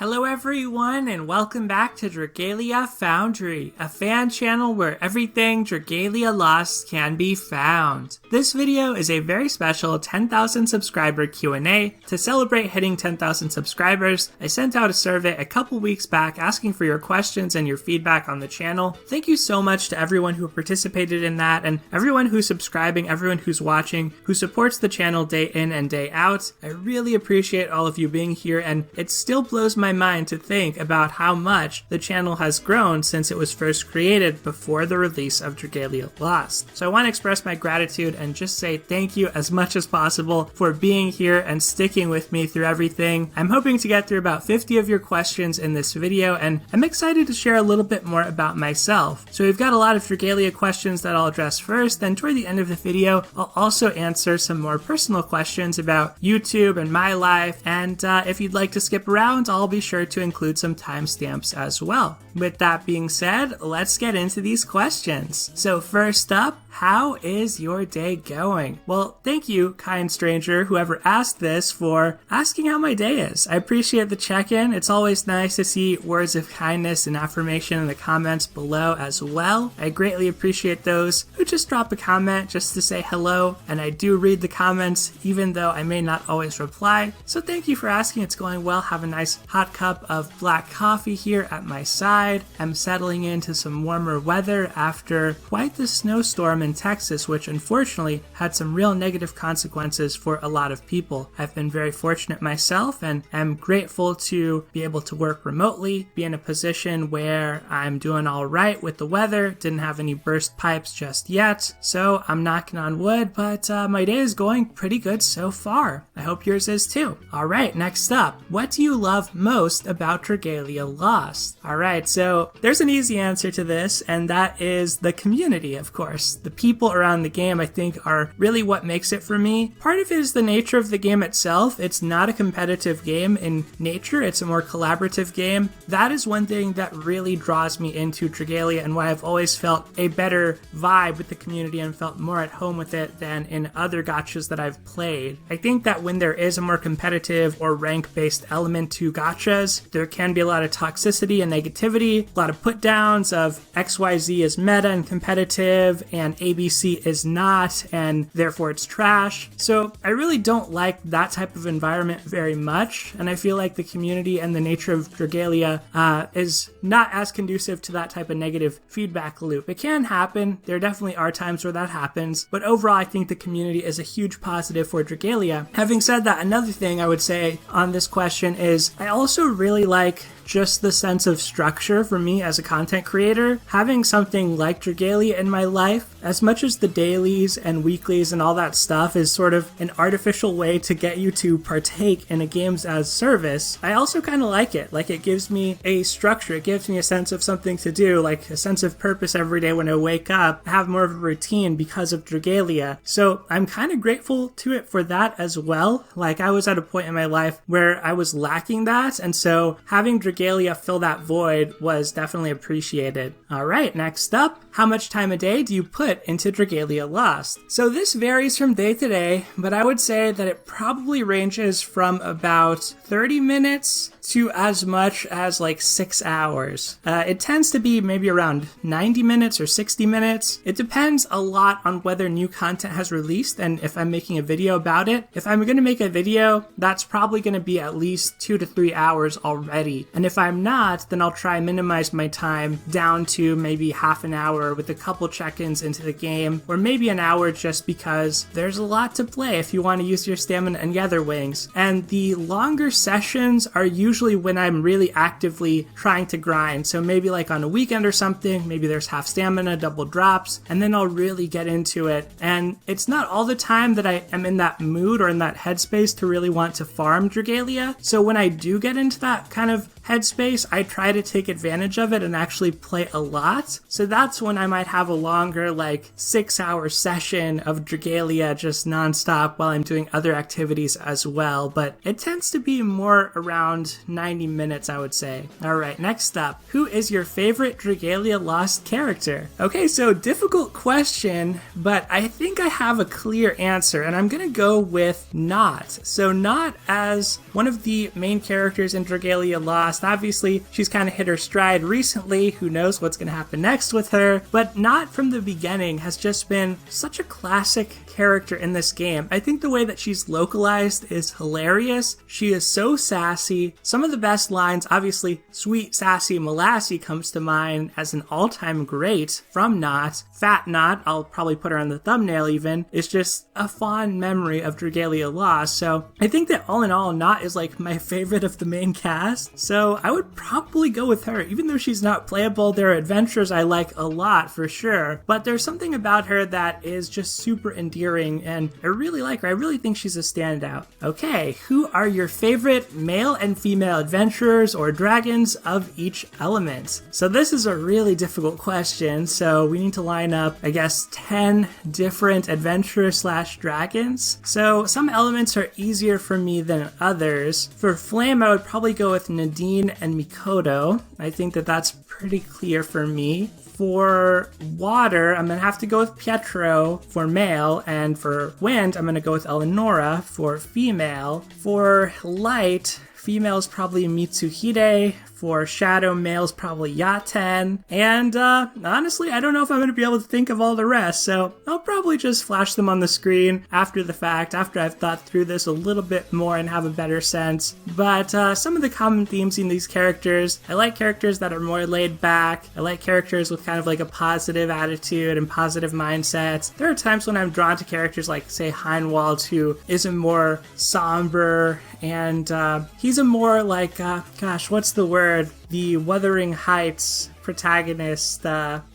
Hello everyone and welcome back to Dragalia Foundry, a fan channel where everything Dragalia Lost can be found. This video is a very special 10,000 subscriber Q&A. To celebrate hitting 10,000 subscribers, I sent out a survey a couple weeks back asking for your questions and your feedback on the channel. Thank you so much to everyone who participated in that and everyone who's subscribing, everyone who's watching, who supports the channel day in and day out. I really appreciate all of you being here, and it still blows my mind to think about how much the channel has grown since it was first created before the release of Dragalia Lost. So I want to express my gratitude and just say thank you as much as possible for being here and sticking with me through everything. I'm hoping to get through about 50 of your questions in this video, and I'm excited to share a little bit more about myself. So we've got a lot of Dragalia questions that I'll address first, then toward the end of the video I'll also answer some more personal questions about YouTube and my life, and if you'd like to skip around, I'll be sure to include some timestamps as well. With that being said, let's get into these questions. So first up, how is your day going? Well, thank you, kind stranger, whoever asked this, for asking how my day is. I appreciate the check-in. It's always nice to see words of kindness and affirmation in the comments below as well. I greatly appreciate those who just drop a comment just to say hello, and I do read the comments even though I may not always reply. So thank you for asking. It's going well. Have a nice hot cup of black coffee here at my side. I'm settling into some warmer weather after quite the snowstorm in Texas, which unfortunately had some real negative consequences for a lot of people. I've been very fortunate myself and am grateful to be able to work remotely, be in a position where I'm doing all right with the weather, didn't have any burst pipes just yet, so I'm knocking on wood, but my day is going pretty good so far. I hope yours is too. Alright, next up, what do you love most about Dragalia Lost? Alright, so there's an easy answer to this, and that is the community, of course. The people around the game, I think, are really what makes it for me. Part of it is the nature of the game itself. It's not a competitive game in nature, it's a more collaborative game. That is one thing that really draws me into Dragalia and why I've always felt a better vibe with the community and felt more at home with it than in other gachas that I've played. I think that when there is a more competitive or rank-based element to gachas, there can be a lot of toxicity and negativity, a lot of put downs of XYZ is meta and competitive and ABC is not, and therefore it's trash. So I really don't like that type of environment very much, and I feel like the community and the nature of Dragalia is not as conducive to that type of negative feedback loop. It can happen, there definitely are times where that happens, but overall I think the community is a huge positive for Dragalia. Having said that, another thing I would say on this question is I also really like just the sense of structure for me as a content creator. Having something like Dragalia in my life, as much as the dailies and weeklies and all that stuff is sort of an artificial way to get you to partake in a games as service, I also kind of like it. Like, it gives me a structure, it gives me a sense of something to do, like a sense of purpose every day when I wake up. I have more of a routine because of Dragalia. So I'm kind of grateful to it for that as well. Like, I was at a point in my life where I was lacking that, and so having Dragalia fill that void was definitely appreciated. Alright, next up, how much time a day do you put into Dragalia Lost? So this varies from day to day, but I would say that it probably ranges from about 30 minutes to as much as like 6 hours. It tends to be maybe around 90 minutes or 60 minutes. It depends a lot on whether new content has released and if I'm making a video about it. If I'm going to make a video, that's probably going to be at least 2 to 3 hours already. And if I'm not, then I'll try and minimize my time down to maybe half an hour with a couple check-ins into the game, or maybe an hour just because there's a lot to play if you want to use your stamina and gather wings. And the longer sessions are usually when I'm really actively trying to grind. So maybe like on a weekend or something, maybe there's half stamina, double drops, and then I'll really get into it. And it's not all the time that I am in that mood or in that headspace to really want to farm Dragalia. So when I do get into that kind of headspace, I try to take advantage of it and actually play a lot. So that's when I might have a longer, like 6-hour session of Dragalia just nonstop while I'm doing other activities as well. But it tends to be more around 90 minutes, I would say. Alright, next up, who is your favorite Dragalia Lost character? Okay, so difficult question, but I think I have a clear answer, and I'm gonna go with Not. So Not, as one of the main characters in Dragalia Lost, Lost. Obviously, she's kind of hit her stride recently. Who knows what's going to happen next with her, but not from the beginning has just been such a classic character in this game. I think the way that she's localized is hilarious. She is so sassy. Some of the best lines, obviously, Sweet Sassy Molassie comes to mind as an all-time great from Not. Fat Not, I'll probably put her on the thumbnail even, is just a fond memory of Dragalia Lost. So I think that all in all, Not is like my favorite of the main cast. So I would probably go with her. Even though she's not playable, there are adventures I like a lot for sure. But there's something about her that is just super endearing, and I really like her. I really think she's a standout. Okay, who are your favorite male and female adventurers or dragons of each element? So this is a really difficult question, so we need to line up, I guess, 10 different adventurers slash dragons. So some elements are easier for me than others. For flame, I would probably go with Nadine and Mikoto. I think that that's pretty clear for me. For water, I'm going to have to go with Pietro for male, and for wind, I'm going to go with Eleonora for female. For light, female is probably Mitsuhide. For shadow, male's probably Yaten. And honestly, I don't know if I'm going to be able to think of all the rest, so I'll probably just flash them on the screen after the fact, after I've thought through this a little bit more and have a better sense. But some of the common themes in these characters, I like characters that are more laid back. I like characters with kind of like a positive attitude and positive mindsets. There are times when I'm drawn to characters like, say, Heinwald, who is a more somber, and he's a more like, gosh, what's the word? The Wuthering Heights protagonist.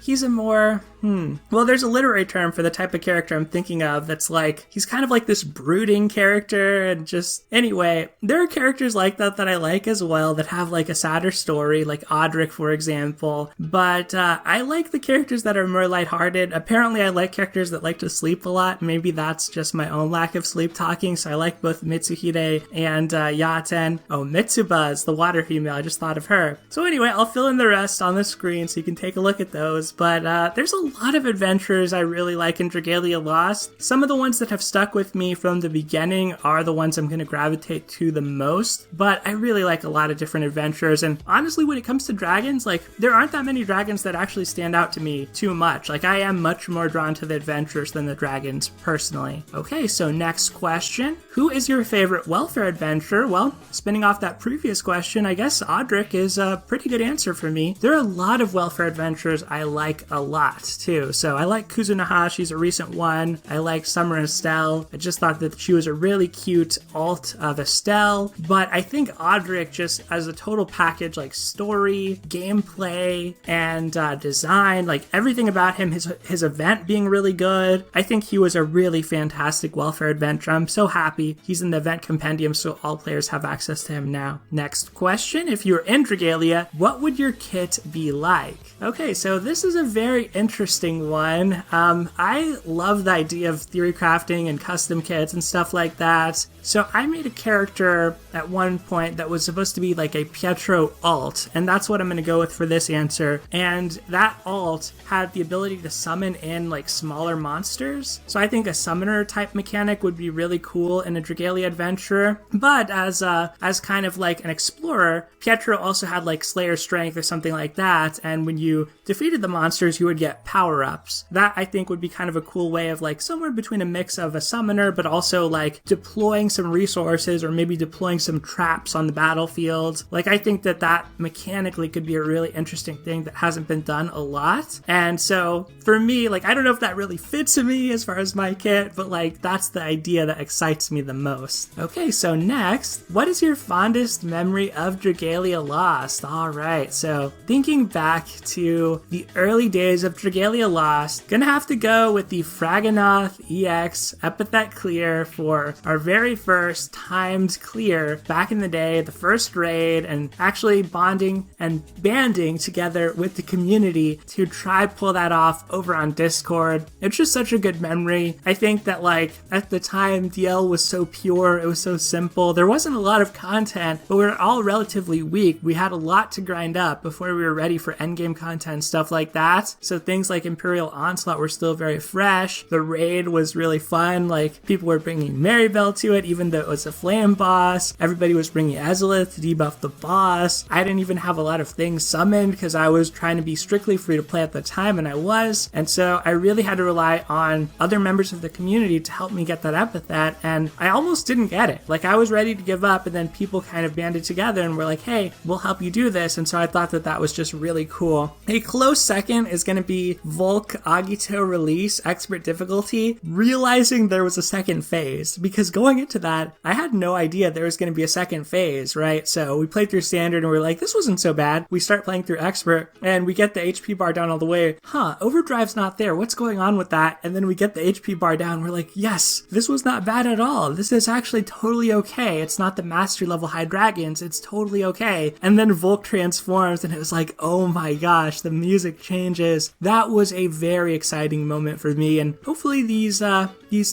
He's a more, well, there's a literary term for the type of character I'm thinking of that's like, he's kind of like this brooding character, and just, anyway, there are characters like that that I like as well that have like a sadder story, like Audric, for example, but I like the characters that are more lighthearted. Apparently, I like characters that like to sleep a lot. Maybe that's just my own lack of sleep talking, so I like both Mitsuhide and Yaten. Oh, Mitsubaz, the water female, I just thought of her. So anyway, I'll fill in the rest on the screen so you can take a look at those, but there's a lot of adventures I really like in Dragalia Lost. Some of the ones that have stuck with me from the beginning are the ones I'm going to gravitate to the most, but I really like a lot of different adventures, and honestly, when it comes to dragons, like, there aren't that many dragons that actually stand out to me too much. Like, I am much more drawn to the adventures than the dragons, personally. Okay, so next question. Who is your favorite welfare adventurer? Well, spinning off that previous question, I guess Audric is a pretty good answer for me. There are a lot of welfare adventurers I like a lot, too. So I like Kuzunoha, she's a recent one. I like Summer Estelle. I just thought that she was a really cute alt of Estelle. But I think Audric, just as a total package, like story, gameplay, and design, like everything about him, his event being really good. I think he was a really fantastic welfare adventurer. I'm so happy he's in the event compendium, so all players have access to him now. Next question. If you were in Dragalia, what would your kit be like? Okay, so this is a very interesting one. I love the idea of theory crafting and custom kits and stuff like that. So I made a character at one point that was supposed to be like a Pietro alt, and that's what I'm going to go with for this answer. And that alt had the ability to summon in like smaller monsters. So I think a summoner type mechanic would be really cool in a Dragalia adventure. But as kind of like an explorer, Pietro also had like Slayer Strength or something like that, and when you defeated the monsters, you would get power-ups. That, I think, would be kind of a cool way of like somewhere between a mix of a summoner, but also like deploying some resources or maybe deploying some traps on the battlefield. Like, I think that mechanically could be a really interesting thing that hasn't been done a lot. And so for me, like, I don't know if that really fits to me as far as my kit, but like, that's the idea that excites me the most. Okay, so next, what is your fondest memory of Dragalia Lost? All right, so thinking back to the early days of Dragalia Lost, gonna have to go with the Fraganoth EX Epithet Clear for our very first timed clear back in the day, the first raid, and actually bonding and banding together with the community to try pull that off over on Discord. It's just such a good memory. I think that like at the time DL was so pure, it was so simple. There wasn't a lot of content, but we were all relatively weak. We had a lot to grind up before we were ready for endgame content, stuff like that. So things like Imperial Onslaught were still very fresh. The raid was really fun. Like, people were bringing Maribel to it, even though it was a flame boss, everybody was bringing Ezreal to debuff the boss. I didn't even have a lot of things summoned because I was trying to be strictly free to play at the time, and I was. And so I really had to rely on other members of the community to help me get that epithet, and I almost didn't get it. Like, I was ready to give up, and then people kind of banded together and were like, hey, we'll help you do this. And so I thought that that was just really cool. A close second is going to be Volk Agito Release Expert Difficulty, realizing there was a second phase, because going into that, I had no idea there was going to be a second phase, right? So we played through Standard and we're like, this wasn't so bad. We start playing through Expert and we get the HP bar down all the way. Overdrive's not there. What's going on with that? And then we get the HP bar down. We're like, yes, this was not bad at all. This is actually totally okay. It's not the mastery level high dragons. It's totally okay. And then Volk transforms and it was like, oh my gosh, the music changes. That was a very exciting moment for me. And hopefully these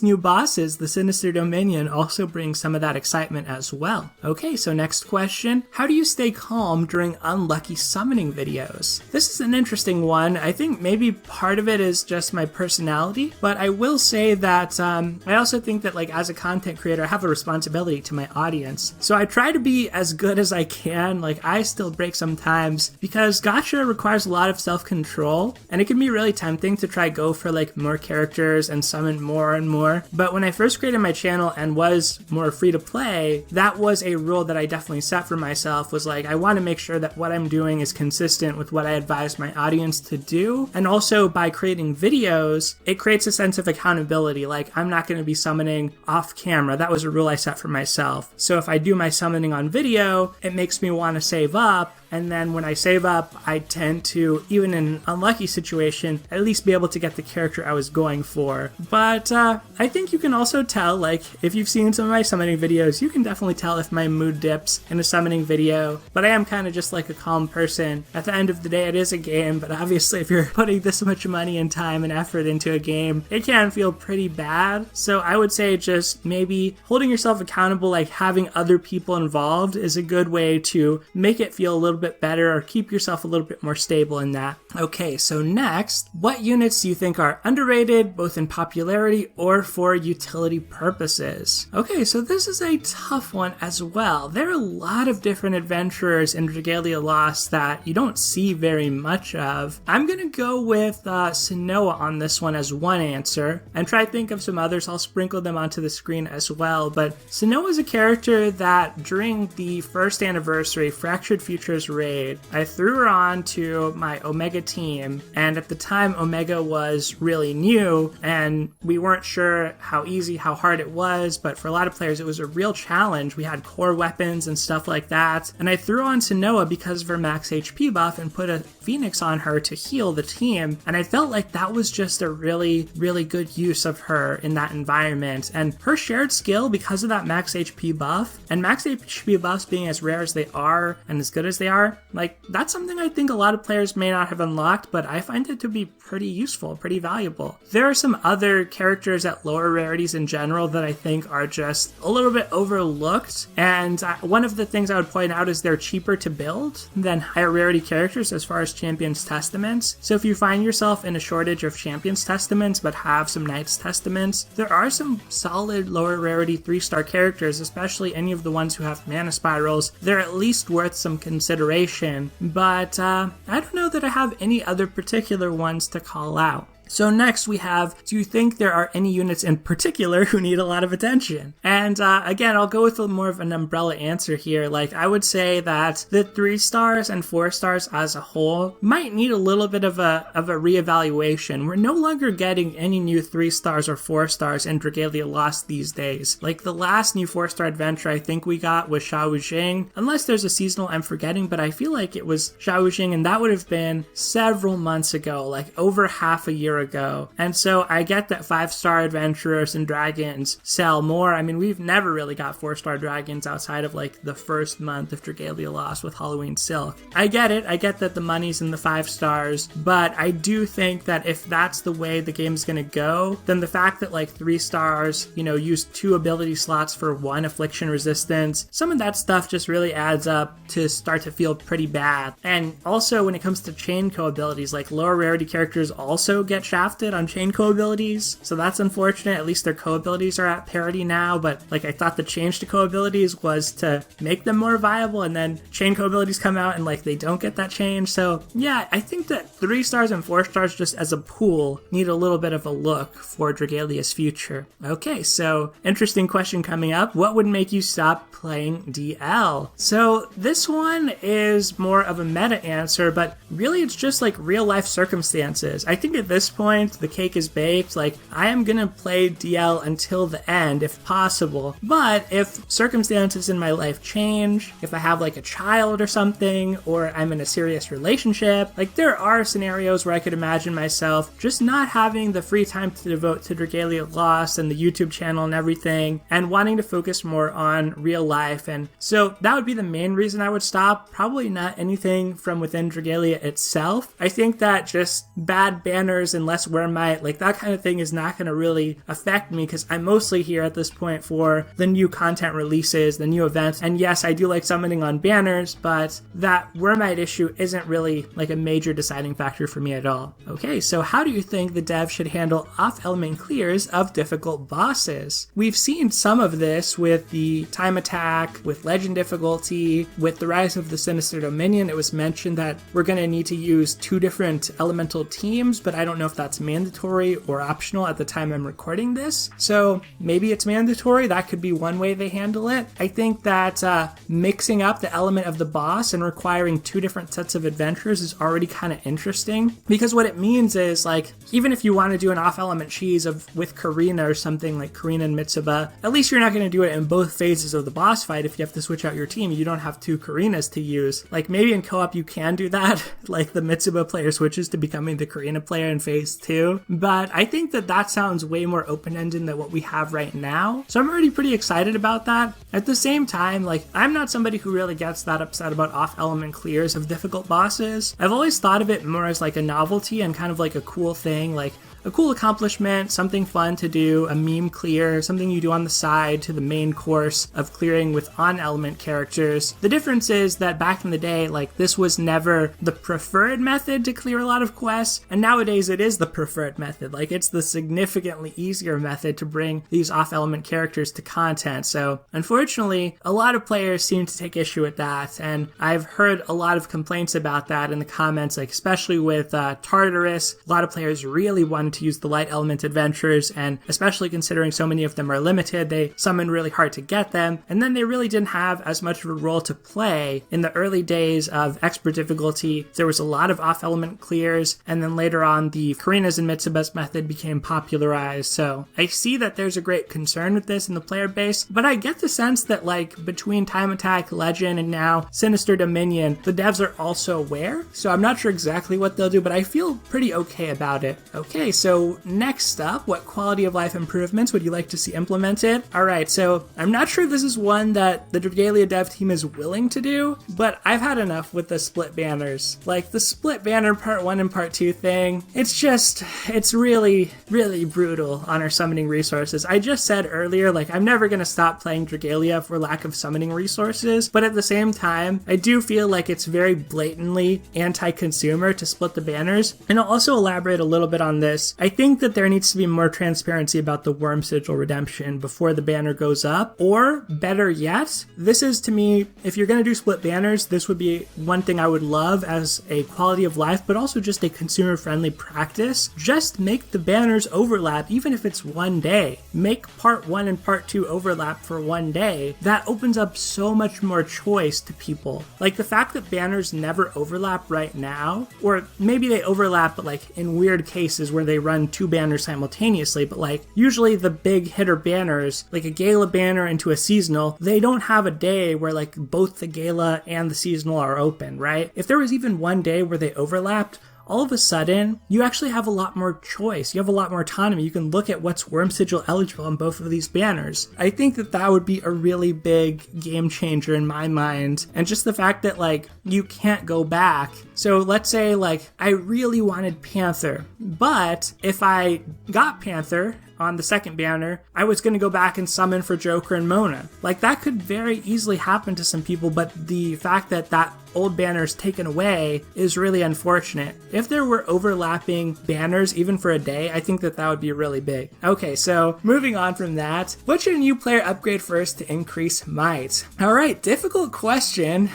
new bosses, the Sinister Dominion, also bring some of that excitement as well. Okay, so next question. How do you stay calm during unlucky summoning videos? This is an interesting one. I think maybe part of it is just my personality, but I will say that I also think that, like, as a content creator, I have a responsibility to my audience. So I try to be as good as I can. Like, I still break sometimes because Gacha requires a lot of self-control, and it can be really tempting to try go for like more characters and summon more and more. But when I first created my channel and was more free to play, that was a rule that I definitely set for myself, was like, I want to make sure that what I'm doing is consistent with what I advise my audience to do. And also by creating videos, it creates a sense of accountability. Like, I'm not going to be summoning off camera. That was a rule I set for myself. So if I do my summoning on video, it makes me want to save up. And then when I save up, I tend to, even in an unlucky situation, at least be able to get the character I was going for. But I think you can also tell, like, if you've seen some of my summoning videos, you can definitely tell if my mood dips in a summoning video. But I am kind of just like a calm person. At the end of the day, it is a game, but obviously if you're putting this much money and time and effort into a game, it can feel pretty bad. So I would say just maybe holding yourself accountable, like having other people involved, is a good way to make it feel a little bit better or keep yourself a little bit more stable in that. Okay, so next, what units do you think are underrated, both in popularity or for utility purposes? Okay, so this is a tough one as well. There are a lot of different adventurers in Dragalia Lost that you don't see very much of. I'm gonna go with Sanoa on this one as one answer, and try to think of some others. I'll sprinkle them onto the screen as well, but Sanoa is a character that during the first anniversary Fractured Futures raid, I threw her on to my Omega team, and at the time Omega was really new and we weren't sure how easy, how hard it was, but for a lot of players it was a real challenge. We had core weapons and stuff like that, and I threw on Sanoa because of her max HP buff and put a Phoenix on her to heal the team, and I felt like that was just a really, really good use of her in that environment. And her shared skill, because of that max HP buff, and max HP buffs being as rare as they are and as good as they are, like, that's something I think a lot of players may not have unlocked, but I find it to be pretty useful, pretty valuable. There are some other characters at lower rarities in general that I think are just a little bit overlooked, and one of the things I would point out is they're cheaper to build than higher rarity characters as far as Champions Testaments. So if you find yourself in a shortage of Champions Testaments but have some Knights Testaments, there are some solid lower rarity 3-star characters, especially any of the ones who have mana spirals. They're at least worth some consideration, but I don't know that I have any other particular ones to call out. So next we have, do you think there are any units in particular who need a lot of attention? And again, I'll go with more of an umbrella answer here. Like, I would say that the 3 stars and 4 stars as a whole might need a little bit of a reevaluation. We're no longer getting any new 3 stars or 4 stars in Dragalia Lost these days. Like, the last new 4-star adventure I think we got was Xiao Jing, unless there's a seasonal I'm forgetting, but I feel like it was Xiao Jing, and that would have been several months ago, like over half a year ago. And so I get that 5-star adventurers and dragons sell more. I mean, we've never really got 4-star dragons outside of like the first month of Dragalia Lost with Halloween Silk. I get it. I get that the money's in the 5 stars, but I do think that if that's the way the game's gonna go, then the fact that like 3 stars, you know, use 2 ability slots for 1 affliction resistance, some of that stuff just really adds up to start to feel pretty bad. And also when it comes to chain co abilities, like lower rarity characters also get shafted on chain co-abilities, so that's unfortunate. At least their co-abilities are at parity now, but like I thought the change to co-abilities was to make them more viable, and then chain co-abilities come out and like they don't get that change. So yeah, I think that 3 stars and 4 stars just as a pool need a little bit of a look for Dragalia's future. Okay, so interesting question coming up. What would make you stop playing DL? So this one is more of a meta answer, but really it's just like real life circumstances. I think at this point the cake is baked. Like I am gonna play DL until the end if possible, but if circumstances in my life change, if I have like a child or something, or I'm in a serious relationship, like there are scenarios where I could imagine myself just not having the free time to devote to Dragalia Lost and the YouTube channel and everything, and wanting to focus more on real life. And so that would be the main reason I would stop. Probably not anything from within Dragalia itself. I think that just bad banners and less Wyrmite, like that kind of thing is not going to really affect me, because I'm mostly here at this point for the new content releases, the new events. And yes, I do like summoning on banners, but that Wyrmite issue isn't really like a major deciding factor for me at all. Okay, so how do you think the dev should handle off-element clears of difficult bosses? We've seen some of this with the time attack, with legend difficulty, with the rise of the Sinister Dominion. It was mentioned that we're going to need to use 2 different elemental teams, but I don't know if that's mandatory or optional at the time I'm recording this. So maybe it's mandatory. That could be one way they handle it. I think that mixing up the element of the boss and requiring 2 different sets of adventures is already kind of interesting, because what it means is like, even if you want to do an off-element cheese with Karina or something like Karina and Mitsuba, at least you're not going to do it in both phases of the boss fight. If you have to switch out your team, you don't have 2 Karinas to use. Like maybe in co-op you can do that, like the Mitsuba player switches to becoming the Karina player in phase 2, but I think that that sounds way more open-ended than what we have right now. So I'm already pretty excited about that. At the same time, like I'm not somebody who really gets that upset about off-element clears of difficult bosses. I've always thought of it more as like a novelty and kind of like a cool thing, like a cool accomplishment, something fun to do, a meme clear, something you do on the side to the main course of clearing with on-element characters. The difference is that back in the day, like this was never the preferred method to clear a lot of quests, and nowadays it is the preferred method. Like it's the significantly easier method to bring these off-element characters to content. So unfortunately, a lot of players seem to take issue with that, and I've heard a lot of complaints about that in the comments, like especially with Tartarus. A lot of players really wanted to use the light element adventures, and especially considering so many of them are limited, they summon really hard to get them, and then they really didn't have as much of a role to play. In the early days of expert difficulty, there was a lot of off-element clears, and then later on the Karina's and Mitsuba's method became popularized. So I see that there's a great concern with this in the player base, but I get the sense that like between Time Attack, Legend, and now Sinister Dominion, the devs are also aware, so I'm not sure exactly what they'll do, but I feel pretty okay about it. Okay, so next up, what quality of life improvements would you like to see implemented? Alright, so I'm not sure if this is one that the Dragalia dev team is willing to do, but I've had enough with the split banners. Like the split banner part 1 and part 2 thing, it's really, really brutal on our summoning resources. I just said earlier, like I'm never going to stop playing Dragalia for lack of summoning resources, but at the same time, I do feel like it's very blatantly anti-consumer to split the banners. And I'll also elaborate a little bit on this. I think that there needs to be more transparency about the Worm Sigil redemption before the banner goes up, or better yet, this is to me, if you're going to do split banners, this would be one thing I would love as a quality of life, but also just a consumer-friendly practice. Just make the banners overlap, even if it's one day. Make part 1 and part 2 overlap for one day. That opens up so much more choice to people. Like the fact that banners never overlap right now, or maybe they overlap, but like in weird cases where they run 2 banners simultaneously, but like usually the big hitter banners, like a Gala banner into a seasonal, they don't have a day where like both the Gala and the seasonal are open, right? If there was even one day where they overlapped, all of a sudden, you actually have a lot more choice. You have a lot more autonomy. You can look at what's Worm Sigil eligible on both of these banners. I think that that would be a really big game changer in my mind. And just the fact that, like, you can't go back. So let's say, like, I really wanted Panther, but if I got Panther, on the second banner, I was going to go back and summon for Joker and Mona. Like, that could very easily happen to some people, but the fact that that old banner is taken away is really unfortunate. If there were overlapping banners, even for a day, I think that would be really big. Okay, so moving on from that, what should a new player upgrade first to increase might? All right, difficult question.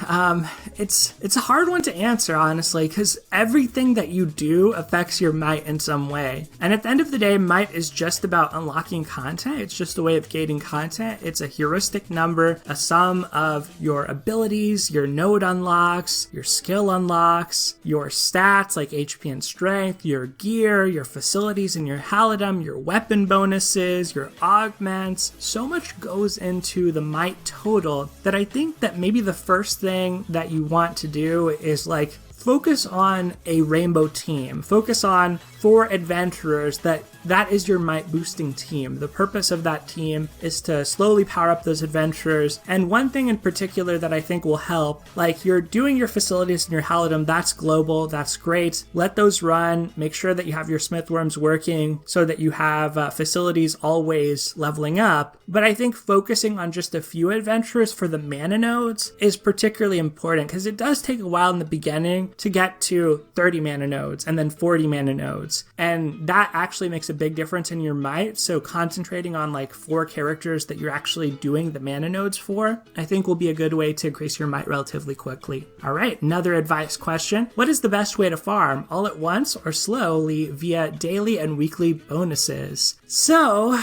It's a hard one to answer, honestly, because everything that you do affects your might in some way. And at the end of the day, might is just about unlocking content. It's just a way of gaining content. It's a heuristic number, a sum of your abilities, your node unlocks, your skill unlocks, your stats like HP and strength, your gear, your facilities and your halidom, your weapon bonuses, your augments. So much goes into the might total that I think that maybe the first thing that you want to do is like focus on a rainbow team. Focus on 4 adventurers that is your might boosting team. The purpose of that team is to slowly power up those adventurers. And one thing in particular that I think will help, like you're doing your facilities and your halidom, that's global, that's great. Let those run. Make sure that you have your smithworms working so that you have facilities always leveling up. But I think focusing on just a few adventurers for the mana nodes is particularly important because it does take a while in the beginning to get to 30 mana nodes and then 40 mana nodes. And that actually makes a big difference in your might. So concentrating on like 4 characters that you're actually doing the mana nodes for, I think will be a good way to increase your might relatively quickly. All right, another advice question. What is the best way to farm? All at once or slowly via daily and weekly bonuses? So,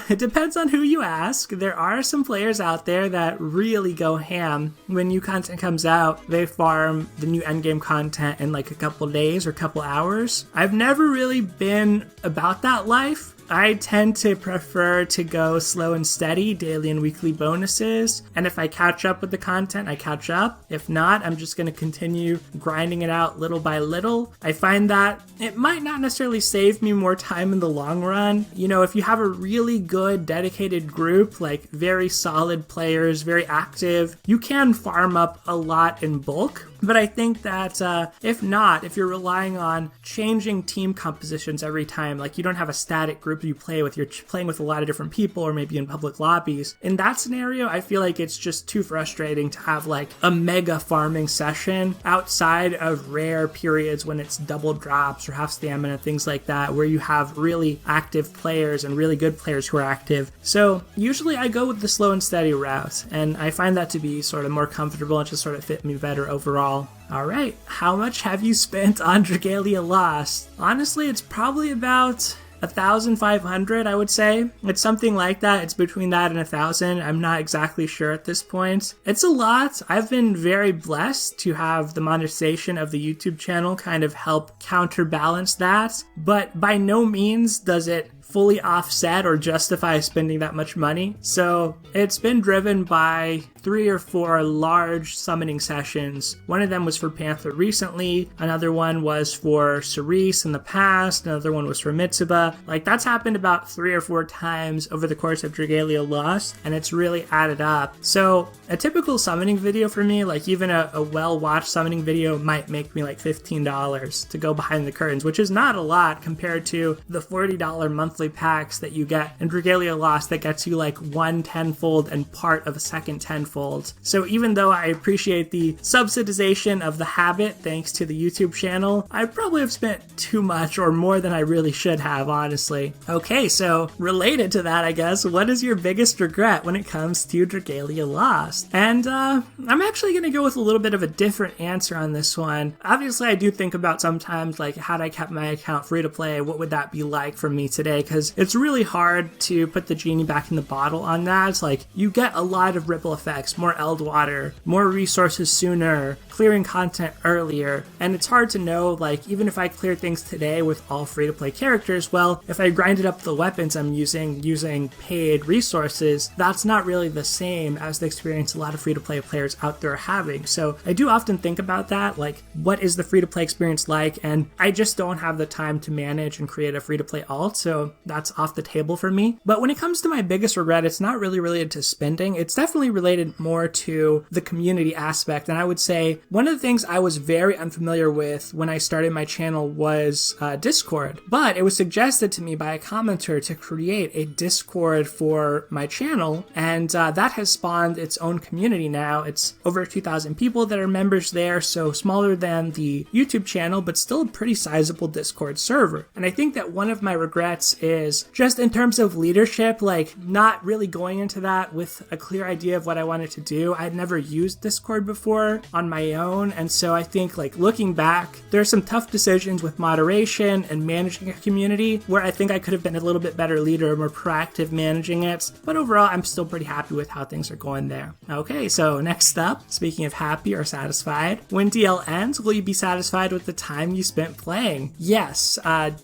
it depends on who you ask. There are some players out there that really go ham. When new content comes out, they farm the new endgame content in like a couple days or couple hours. I've never really been about that life. I tend to prefer to go slow and steady, daily and weekly bonuses. And if I catch up with the content, I catch up. If not, I'm just going to continue grinding it out little by little. I find that it might not necessarily save me more time in the long run. You know, if you have a really good, dedicated group, like very solid players, very active, you can farm up a lot in bulk. But I think that if you're relying on changing team compositions every time, like you don't have a static group you play with, you're playing with a lot of different people or maybe in public lobbies. In that scenario, I feel like it's just too frustrating to have like a mega farming session outside of rare periods when it's double drops or half stamina, things like that, where you have really active players and really good players who are active. So usually I go with the slow and steady route, and I find that to be sort of more comfortable and just sort of fit me better overall. All right, how much have you spent on Dragalia Lost? Honestly, it's probably about 1,500, I would say. It's something like that. It's between that and 1,000. I'm not exactly sure at this point. It's a lot. I've been very blessed to have the monetization of the YouTube channel kind of help counterbalance that, but by no means does it fully offset or justify spending that much money. So it's been driven by 3 or 4 large summoning sessions. One of them was for Panther recently, another one was for Cerise in the past, another one was for Mitsuba. Like, that's happened about 3 or 4 times over the course of Dragalia Lost, and it's really added up. So a typical summoning video for me, like even a well-watched summoning video, might make me like $15 to go behind the curtains, which is not a lot compared to the $40 monthly packs that you get in Dragalia Lost that gets you like 1 tenfold and part of a second tenfold. So even though I appreciate the subsidization of the habit thanks to the YouTube channel, I probably have spent too much or more than I really should have, honestly. Okay, so related to that, I guess, what is your biggest regret when it comes to Dragalia Lost? And I'm actually going to go with a little bit of a different answer on this one. Obviously, I do think about sometimes, like, had I kept my account free to play, what would that be like for me today? Because it's really hard to put the genie back in the bottle on that. It's like, you get a lot of ripple effects, more Eldwater, more resources sooner, clearing content earlier, and it's hard to know, like, even if I clear things today with all free-to-play characters, well, if I grinded up the weapons I'm using paid resources, that's not really the same as the experience a lot of free-to-play players out there are having. So I do often think about that, like, what is the free-to-play experience like? And I just don't have the time to manage and create a free-to-play alt, so that's off the table for me. But when it comes to my biggest regret, it's not really related to spending. It's definitely related in more to the community aspect. And I would say one of the things I was very unfamiliar with when I started my channel was Discord, but it was suggested to me by a commenter to create a Discord for my channel, and that has spawned its own community now. It's over 2,000 people that are members there, so smaller than the YouTube channel, but still a pretty sizable Discord server. And I think that one of my regrets is just in terms of leadership, like not really going into that with a clear idea of what I wanted to do. I had never used Discord before on my own, and so I think like looking back, there are some tough decisions with moderation and managing a community where I think I could have been a little bit better leader, more proactive managing it, but overall I'm still pretty happy with how things are going there. Okay, so next up, speaking of happy or satisfied, when DL ends, will you be satisfied with the time you spent playing? Yes,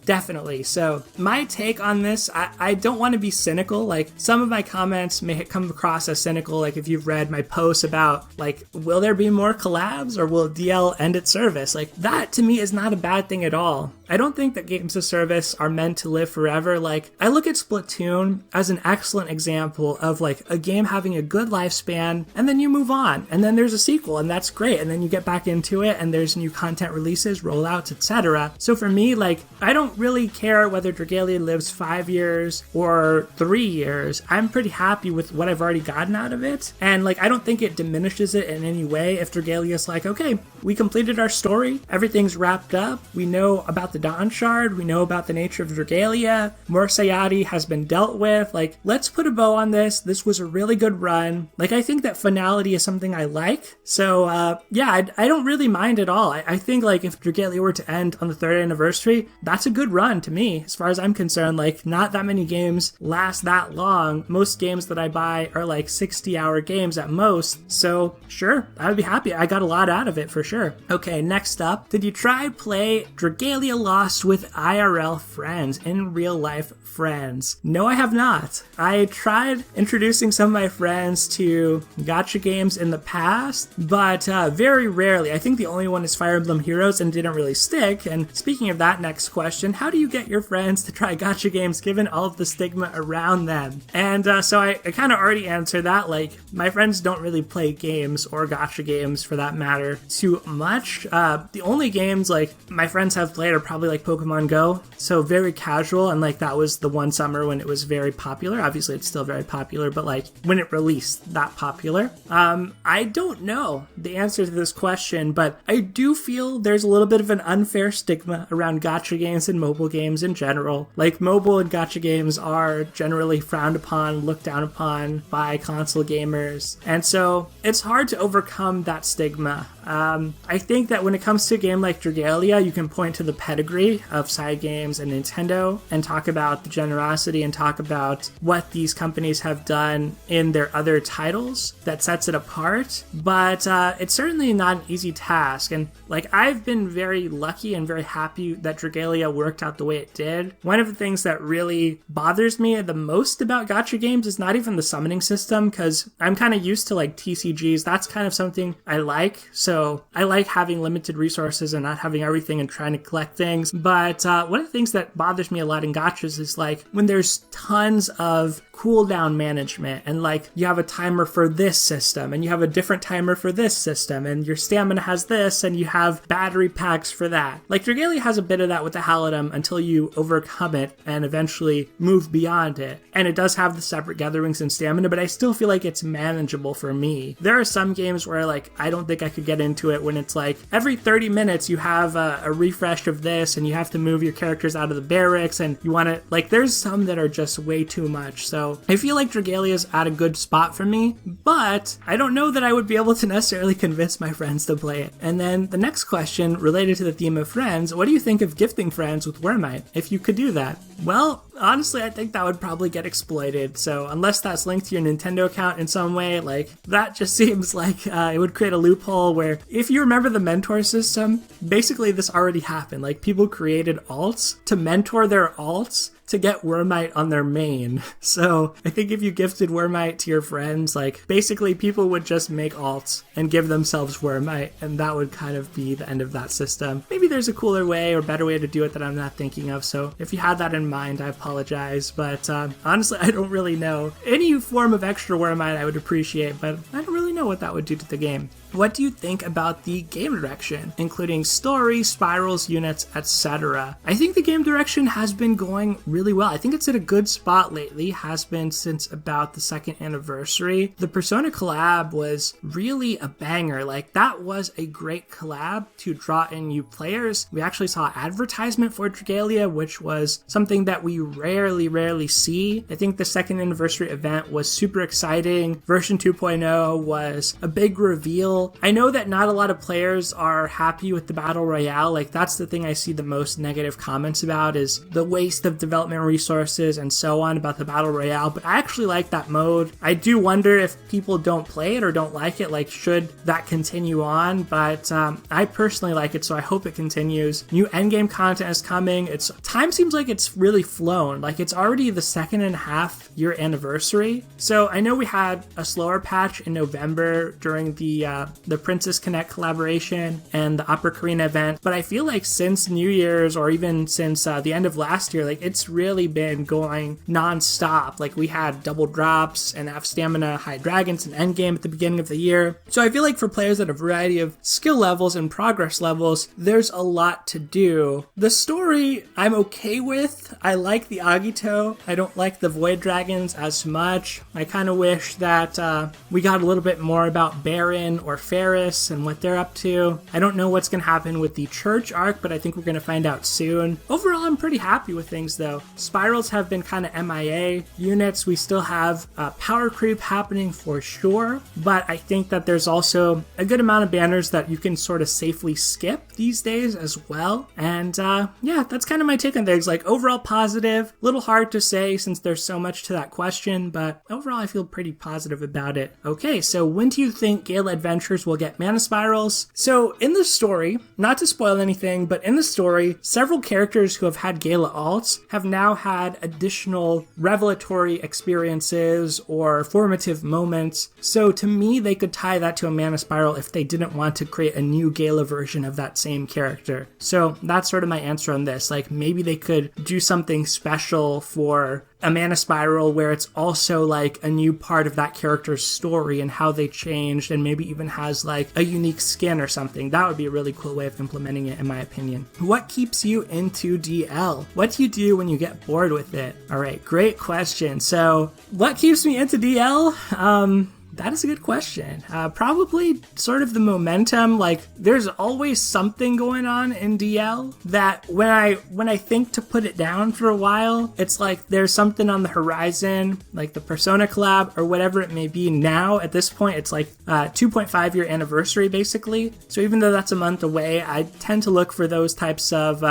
definitely. So my take on this, I don't want to be cynical. Like some of my comments may come across as cynical, like if you've read my posts about like, will there be more collabs or will DL end its service? Like that to me is not a bad thing at all. I don't think that games of service are meant to live forever. Like I look at Splatoon as an excellent example of like a game having a good lifespan and then you move on and then there's a sequel and that's great and then you get back into it and there's new content releases, rollouts, etc. So for me, like I don't really care whether Dragalia lives 5 years or 3 years. I'm pretty happy with what I've already gotten out of it, and like I don't think it diminishes it in any way if Dragalia's like, okay, we completed our story, everything's wrapped up, we know about the Dawn Shard, we know about the nature of Dragalia, more Sayadi has been dealt with, like let's put a bow on this. This was a really good run. Like I think that finality is something I like, so yeah, I don't really mind at all. I think like if Dragalia were to end on the 3rd anniversary, that's a good run to me as far as I'm concerned. Like not that many games last that long. Most games that I buy are like 60-hour games at most, so sure, I would be happy. I got a lot out of it for sure. Okay, next up, did you try play Dragalia Lost with IRL friends, in real life friends? No, I have not. I tried introducing some of my friends to gacha games in the past, but very rarely. I think the only one is Fire Emblem Heroes and didn't really stick. And speaking of that, next question, how do you get your friends to try gacha games given all of the stigma around them? And so I kind of already answered that. Like my friends don't really play games or gacha games for that matter too much. The only games like my friends have played are probably like Pokemon Go, so very casual, and like that was the one summer when it was very popular. Obviously it's still very popular, but like when it released that popular. I don't know the answer to this question, but I do feel there's a little bit of an unfair stigma around gacha games and mobile games in general. Like mobile and gacha games are generally frowned upon, looked down upon by console gamers, and so it's hard to overcome that stigma. I think that when it comes to a game like Dragalia, you can point to the pedigree of Cygames and Nintendo and talk about the generosity and talk about what these companies have done in their other titles that sets it apart, but it's certainly not an easy task. And like I've been very lucky and very happy that Dragalia worked out the way it did. One of the things that really bothers me the most about gacha games is not even the summoning system, because I'm kind of used to like TCGs. That's kind of something I like, so I like having limited resources and not having everything and trying to collect things. But one of the things that bothers me a lot in gachas is like when there's tons of cooldown management and like you have a timer for this system and you have a different timer for this system and your stamina has this and you have battery packs for that. Like Dragalia has a bit of that with the Halidom until you overcome it and eventually move beyond it. And it does have the separate gatherings and stamina, but I still feel like it's manageable for me. There are some games where like I don't think I could get into it when it's like every 30 minutes you have a refresh of this and you have to move your characters out of the barracks and you want to, like there's some that are just way too much. So I feel like Dragalia's at a good spot for me, but I don't know that I would be able to necessarily convince my friends to play it. And then the next question related to the theme of friends, what do you think of gifting friends with Wyrmite if you could do that? Well, honestly, I think that would probably get exploited. So unless that's linked to your Nintendo account in some way, like that just seems like it would create a loophole where if you remember the mentor system, basically this already happened. Like people created alts to mentor their alts to get Wyrmite on their main. So I think if you gifted Wyrmite to your friends, like basically people would just make alts and give themselves Wyrmite, and that would kind of be the end of that system. Maybe there's a cooler way or better way to do it that I'm not thinking of, so if you had that in mind, I apologize, but honestly I don't really know. Any form of extra Wyrmite I would appreciate, but I don't really know what that would do to the game. What do you think about the game direction, including story, spirals, units, etc.? I think the game direction has been going really well. I think it's at a good spot lately, has been since about the 2nd anniversary. The Persona collab was really a banger. Like, that was a great collab to draw in new players. We actually saw advertisement for Dragalia, which was something that we rarely see. I think the 2nd anniversary event was super exciting. Version 2.0 was a big reveal. I know that not a lot of players are happy with the Battle Royale. Like, that's the thing I see the most negative comments about, is the waste of development resources and so on about the Battle Royale. But I actually like that mode. I do wonder if people don't play it or don't like it, like, should that continue on? But I personally like it, so I hope it continues. New endgame content is coming. Time seems like it's really flown. Like, it's already the 2.5 year anniversary. So I know we had a slower patch in November during the Princess Connect collaboration and the Opera Karina event, but I feel like since New Year's, or even since the end of last year, like, it's really been going non-stop. Like, we had double drops and half stamina high dragons and endgame at the beginning of the year. So I feel like for players at a variety of skill levels and progress levels, there's a lot to do. The story I'm okay with. I like the Agito. I don't like the Void Dragons as much. I kind of wish that we got a little bit more about Baron or Ferris and what they're up to. I don't know what's going to happen with the Church arc, but I think we're going to find out soon. Overall, I'm pretty happy with things though. Spirals have been kind of MIA. Units, we still have power creep happening for sure, but I think that there's also a good amount of banners that you can sort of safely skip these days as well. And yeah, that's kind of my take on things. Like, overall positive. Little hard to say since there's so much to that question, but overall I feel pretty positive about it. Okay, so when do you think Gala Adventures will get mana spirals? So in the story, not to spoil anything, but in the story, several characters who have had Gala alts have now had additional revelatory experiences or formative moments. So to me, they could tie that to a mana spiral if they didn't want to create a new Gala version of that same character. So that's sort of my answer on this. Like, maybe they could do something special for a mana spiral where it's also like a new part of that character's story and how they changed, and maybe even has like a unique skin or something. That would be a really cool way of implementing it, in my opinion. What keeps you into DL? What do you do when you get bored with it? All right, great question. So what keeps me into DL? That is a good question. Probably sort of the momentum. Like, there's always something going on in DL that when I think to put it down for a while, it's like there's something on the horizon, like the Persona collab or whatever it may be. Now at this point, it's like 2.5 year anniversary basically. So even though that's a month away, I tend to look for those types of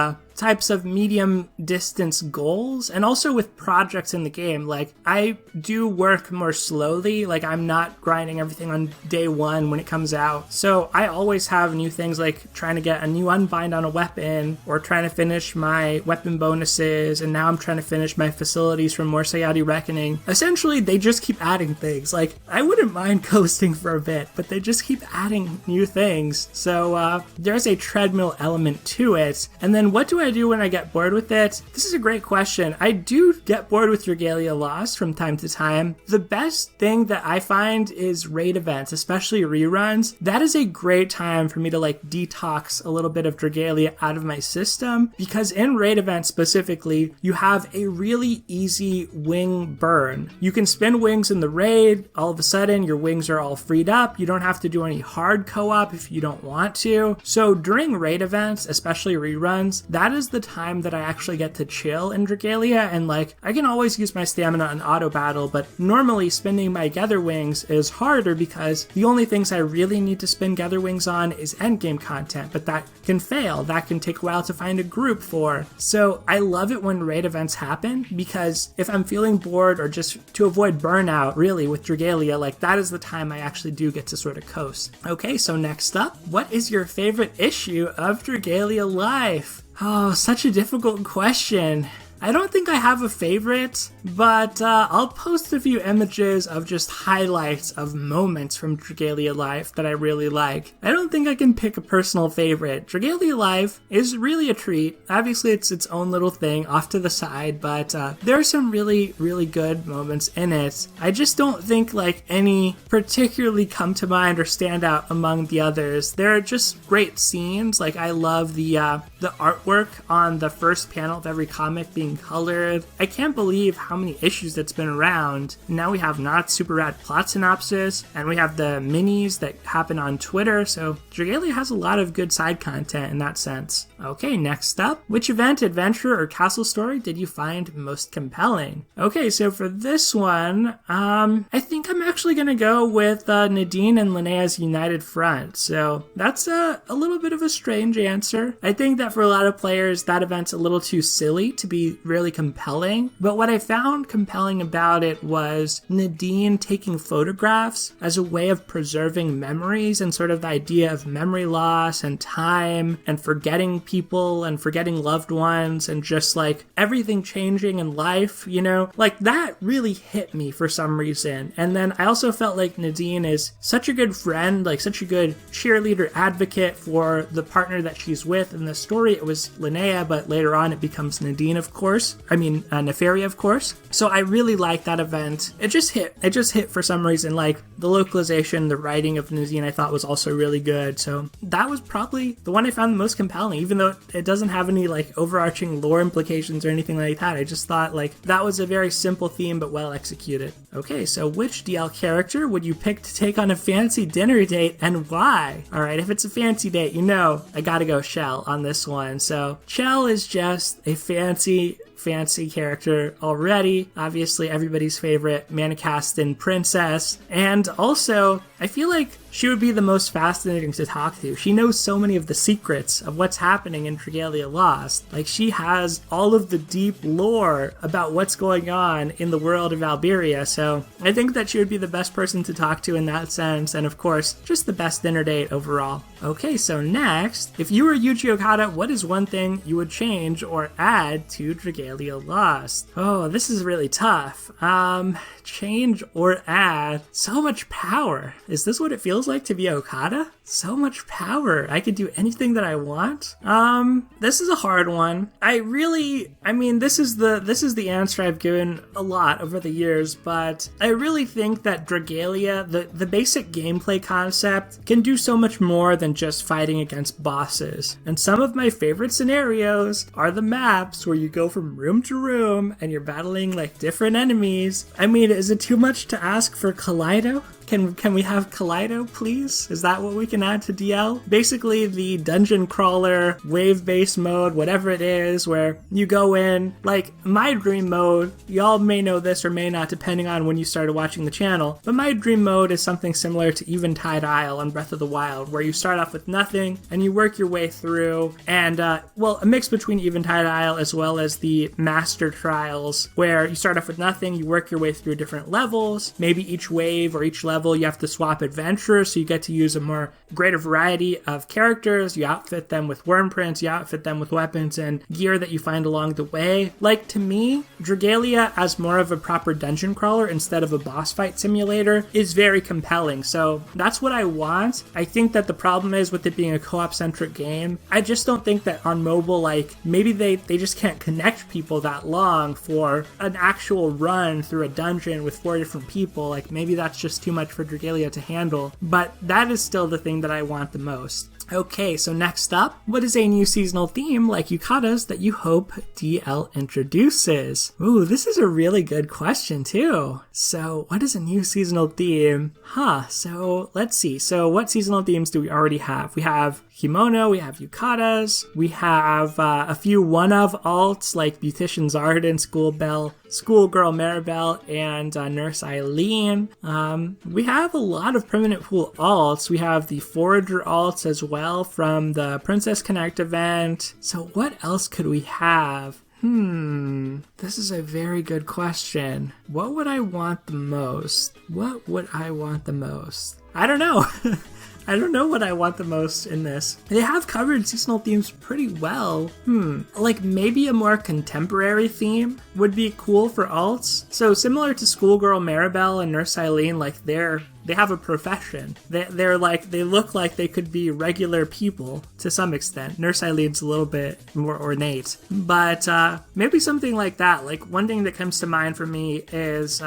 medium distance goals. And also with projects in the game, like, I do work more slowly. Like, I'm not grinding everything on day one when it comes out. So I always have new things, like trying to get a new unbind on a weapon, or trying to finish my weapon bonuses, and now I'm trying to finish my facilities from Morsayadi Reckoning. Essentially, they just keep adding things. Like, I wouldn't mind coasting for a bit, but they just keep adding new things. So there's a treadmill element to it. And then what do I do when I get bored with it? This is a great question. I do get bored with Dragalia Lost from time to time. The best thing that I find is raid events, especially reruns. That is a great time for me to like detox a little bit of Dragalia out of my system, because in raid events specifically, you have a really easy wing burn. You can spin wings in the raid. All of a sudden, your wings are all freed up. You don't have to do any hard co-op if you don't want to. So during raid events, especially reruns, that is the time that I actually get to chill in Dragalia, and like, I can always use my stamina on auto battle, but normally spinning my Gather Wings is harder because the only things I really need to spin Gather Wings on is endgame content, but that can fail. That can take a while to find a group for. So I love it when raid events happen, because if I'm feeling bored or just to avoid burnout really with Dragalia, like, that is the time I actually do get to sort of coast. Okay, so next up, what is your favorite issue of Dragalia Life? Oh, such a difficult question. I don't think I have a favorite, but I'll post a few images of just highlights of moments from Dragalia Life that I really like. I don't think I can pick a personal favorite. Dragalia Life is really a treat. Obviously, it's its own little thing off to the side, but there are some really, really good moments in it. I just don't think like any particularly come to mind or stand out among the others. There are just great scenes. Like I love the artwork on the first panel of every comic being colored. I can't believe how many issues that's been around. Now we have not super rad plot synopsis, and we have the minis that happen on Twitter, so Dragalia has a lot of good side content in that sense. Okay, next up, which event, adventure, or castle story did you find most compelling? Okay, so for this one, I think I'm actually gonna go with Nadine and Linnea's United Front. So that's a little bit of a strange answer. I think that for a lot of players, that event's a little too silly to be really compelling. But what I found compelling about it was Nadine taking photographs as a way of preserving memories and sort of the idea of memory loss and time and forgetting people and forgetting loved ones and just like everything changing in life, you know? Like that really hit me for some reason. And then I also felt like Nadine is such a good friend, like such a good cheerleader advocate for the partner that she's with. In the story, it was Linnea, but later on it becomes Nadine, of course. I mean, Nefaria, of course. So I really liked that event. It just hit for some reason. Like the localization, the writing of Nadine, I thought was also really good. So that was probably the one I found the most compelling, even though it doesn't have any like overarching lore implications or anything like that. I just thought like that was a very simple theme, but well executed. Okay, so which DL character would you pick to take on a fancy dinner date and why? All right, if it's a fancy date, you know, I gotta go Shell on this one. So Shell is just a fancy character already. Obviously everybody's favorite Manicastin princess. And also, I feel like she would be the most fascinating to talk to. She knows so many of the secrets of what's happening in Dragalia Lost. Like she has all of the deep lore about what's going on in the world of Alberia. So I think that she would be the best person to talk to in that sense. And of course, just the best dinner date overall. Okay, so next, if you were Yuji Okada, what is one thing you would change or add to Dragalia Lost? Oh, this is really tough. Change or add. So much power. Is this what it feels like to be Okada? So much power. I could do anything that I want. This is a hard one. I mean, this is the answer I've given a lot over the years, but I really think that Dragalia, the basic gameplay concept, can do so much more than just fighting against bosses. And some of my favorite scenarios are the maps where you go from room to room and you're battling like different enemies. I mean, is it too much to ask for Kaleido? Can we have Kaleido, please? Is that what we can add to DL? Basically, the dungeon crawler, wave-based mode, whatever it is, where you go in, like my dream mode, y'all may know this or may not, depending on when you started watching the channel, but my dream mode is something similar to Eventide Isle on Breath of the Wild, where you start off with nothing and you work your way through, and, well, a mix between Eventide Isle as well as the Master Trials, where you start off with nothing, you work your way through different levels, maybe each wave or each level you have to swap adventurers, so you get to use a greater variety of characters. You outfit them with worm prints, you outfit them with weapons and gear that you find along the way. Like, to me, Dragalia as more of a proper dungeon crawler instead of a boss fight simulator is very compelling, so that's what I want. I think that the problem is with it being a co-op centric game, I just don't think that on mobile, like, maybe they just can't connect people that long for an actual run through a dungeon with 4 different people. Like, maybe that's just too much for Dragalia to handle, but that is still the thing that I want the most. Okay, so next up, what is a new seasonal theme like Yukata's that you hope DL introduces? Ooh, this is a really good question too. So what is a new seasonal theme? So let's see. So what seasonal themes do we already have? We have Kimono, we have Yukata's, we have a few one-of alts like Beautician Zardan, Schoolgirl Maribel, and Nurse Eileen. We have a lot of permanent pool alts. We have the Forager alts as well from the Princess Connect event. So what else could we have? This is a very good question. What would I want the most? I don't know. I don't know what I want the most in this. They have covered seasonal themes pretty well. Like maybe a more contemporary theme would be cool for alts. So similar to Schoolgirl Maribel and Nurse Eileen, like they have a profession. They look like they could be regular people to some extent. Nurse Eileen's a little bit more ornate, but maybe something like that. Like one thing that comes to mind for me is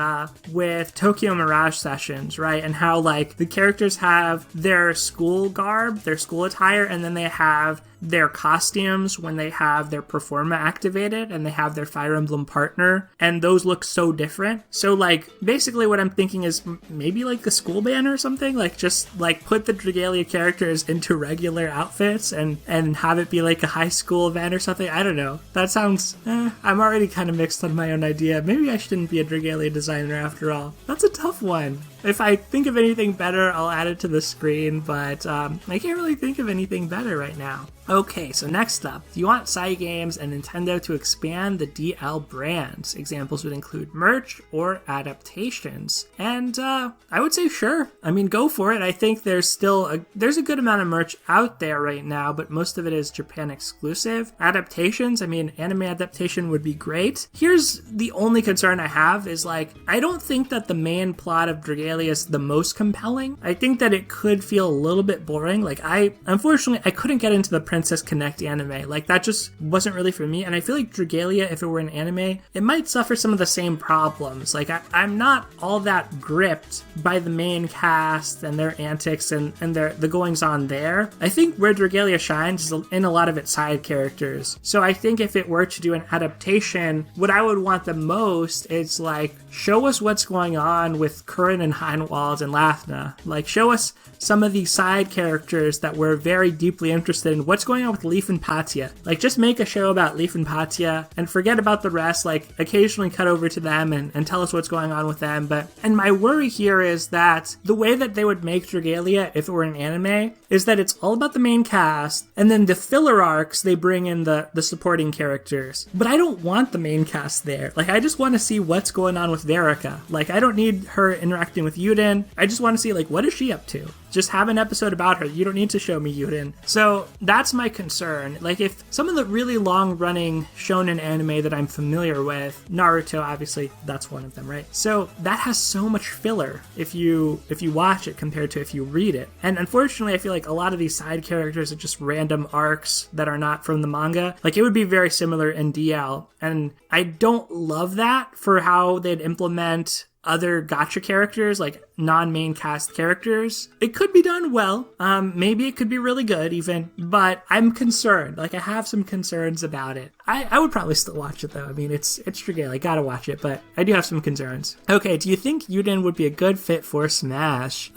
with Tokyo Mirage Sessions, right? And how like the characters have their school garb, their school attire, and then they have their costumes when they have their Performa activated and they have their Fire Emblem partner, and those look so different. So like basically what I'm thinking is maybe like a school band or something, like just like put the Dragalia characters into regular outfits and have it be like a high school event or something. I don't know. That sounds, I'm already kind of mixed on my own idea. Maybe I shouldn't be a Dragalia designer after all. That's a tough one. If I think of anything better, I'll add it to the screen, but I can't really think of anything better right now. Okay, so next up, do you want Cygames and Nintendo to expand the DL brands? Examples would include merch or adaptations. And I would say sure. I mean, go for it. I think there's a good amount of merch out there right now, but most of it is Japan exclusive. Adaptations, I mean, anime adaptation would be great. Here's the only concern I have is like, I don't think that the main plot of Dragalia is the most compelling. I think that it could feel a little bit boring. Like unfortunately, I couldn't get into the Princess Connect anime. Like that just wasn't really for me. And I feel like Dragalia, if it were an anime, it might suffer some of the same problems. Like I'm not all that gripped by the main cast and their antics and the goings on there. I think where Dragalia shines is in a lot of its side characters. So I think if it were to do an adaptation, what I would want the most is like, show us what's going on with Curran and Heinwald and Lathna. Like, show us some of these side characters that we're very deeply interested in. What's going on with Leaf and Patya? Like, just make a show about Leaf and Patya and forget about the rest. Like, occasionally cut over to them and tell us what's going on with them. And my worry here is that the way that they would make Dragalia, if it were an anime, is that it's all about the main cast, and then the filler arcs, they bring in the supporting characters. But I don't want the main cast there. Like, I just want to see what's going on with Verica. Like, I don't need her interacting with Euden. I just want to see, like, what is she up to? Just have an episode about her. You don't need to show me Euden. So that's my concern. Like, if some of the really long-running shonen anime that I'm familiar with, Naruto, obviously, that's one of them, right? So that has so much filler if you watch it compared to if you read it. And unfortunately, I feel like a lot of these side characters are just random arcs that are not from the manga. Like, it would be very similar in DL. And I don't love that for how they'd implement other gacha characters, like non-main cast characters. It could be done well. Maybe it could be really good even, but I'm concerned. Like, I have some concerns about it. I would probably still watch it though. I mean, it's Dragalia. I gotta watch it, but I do have some concerns. Okay, do you think Euden would be a good fit for Smash?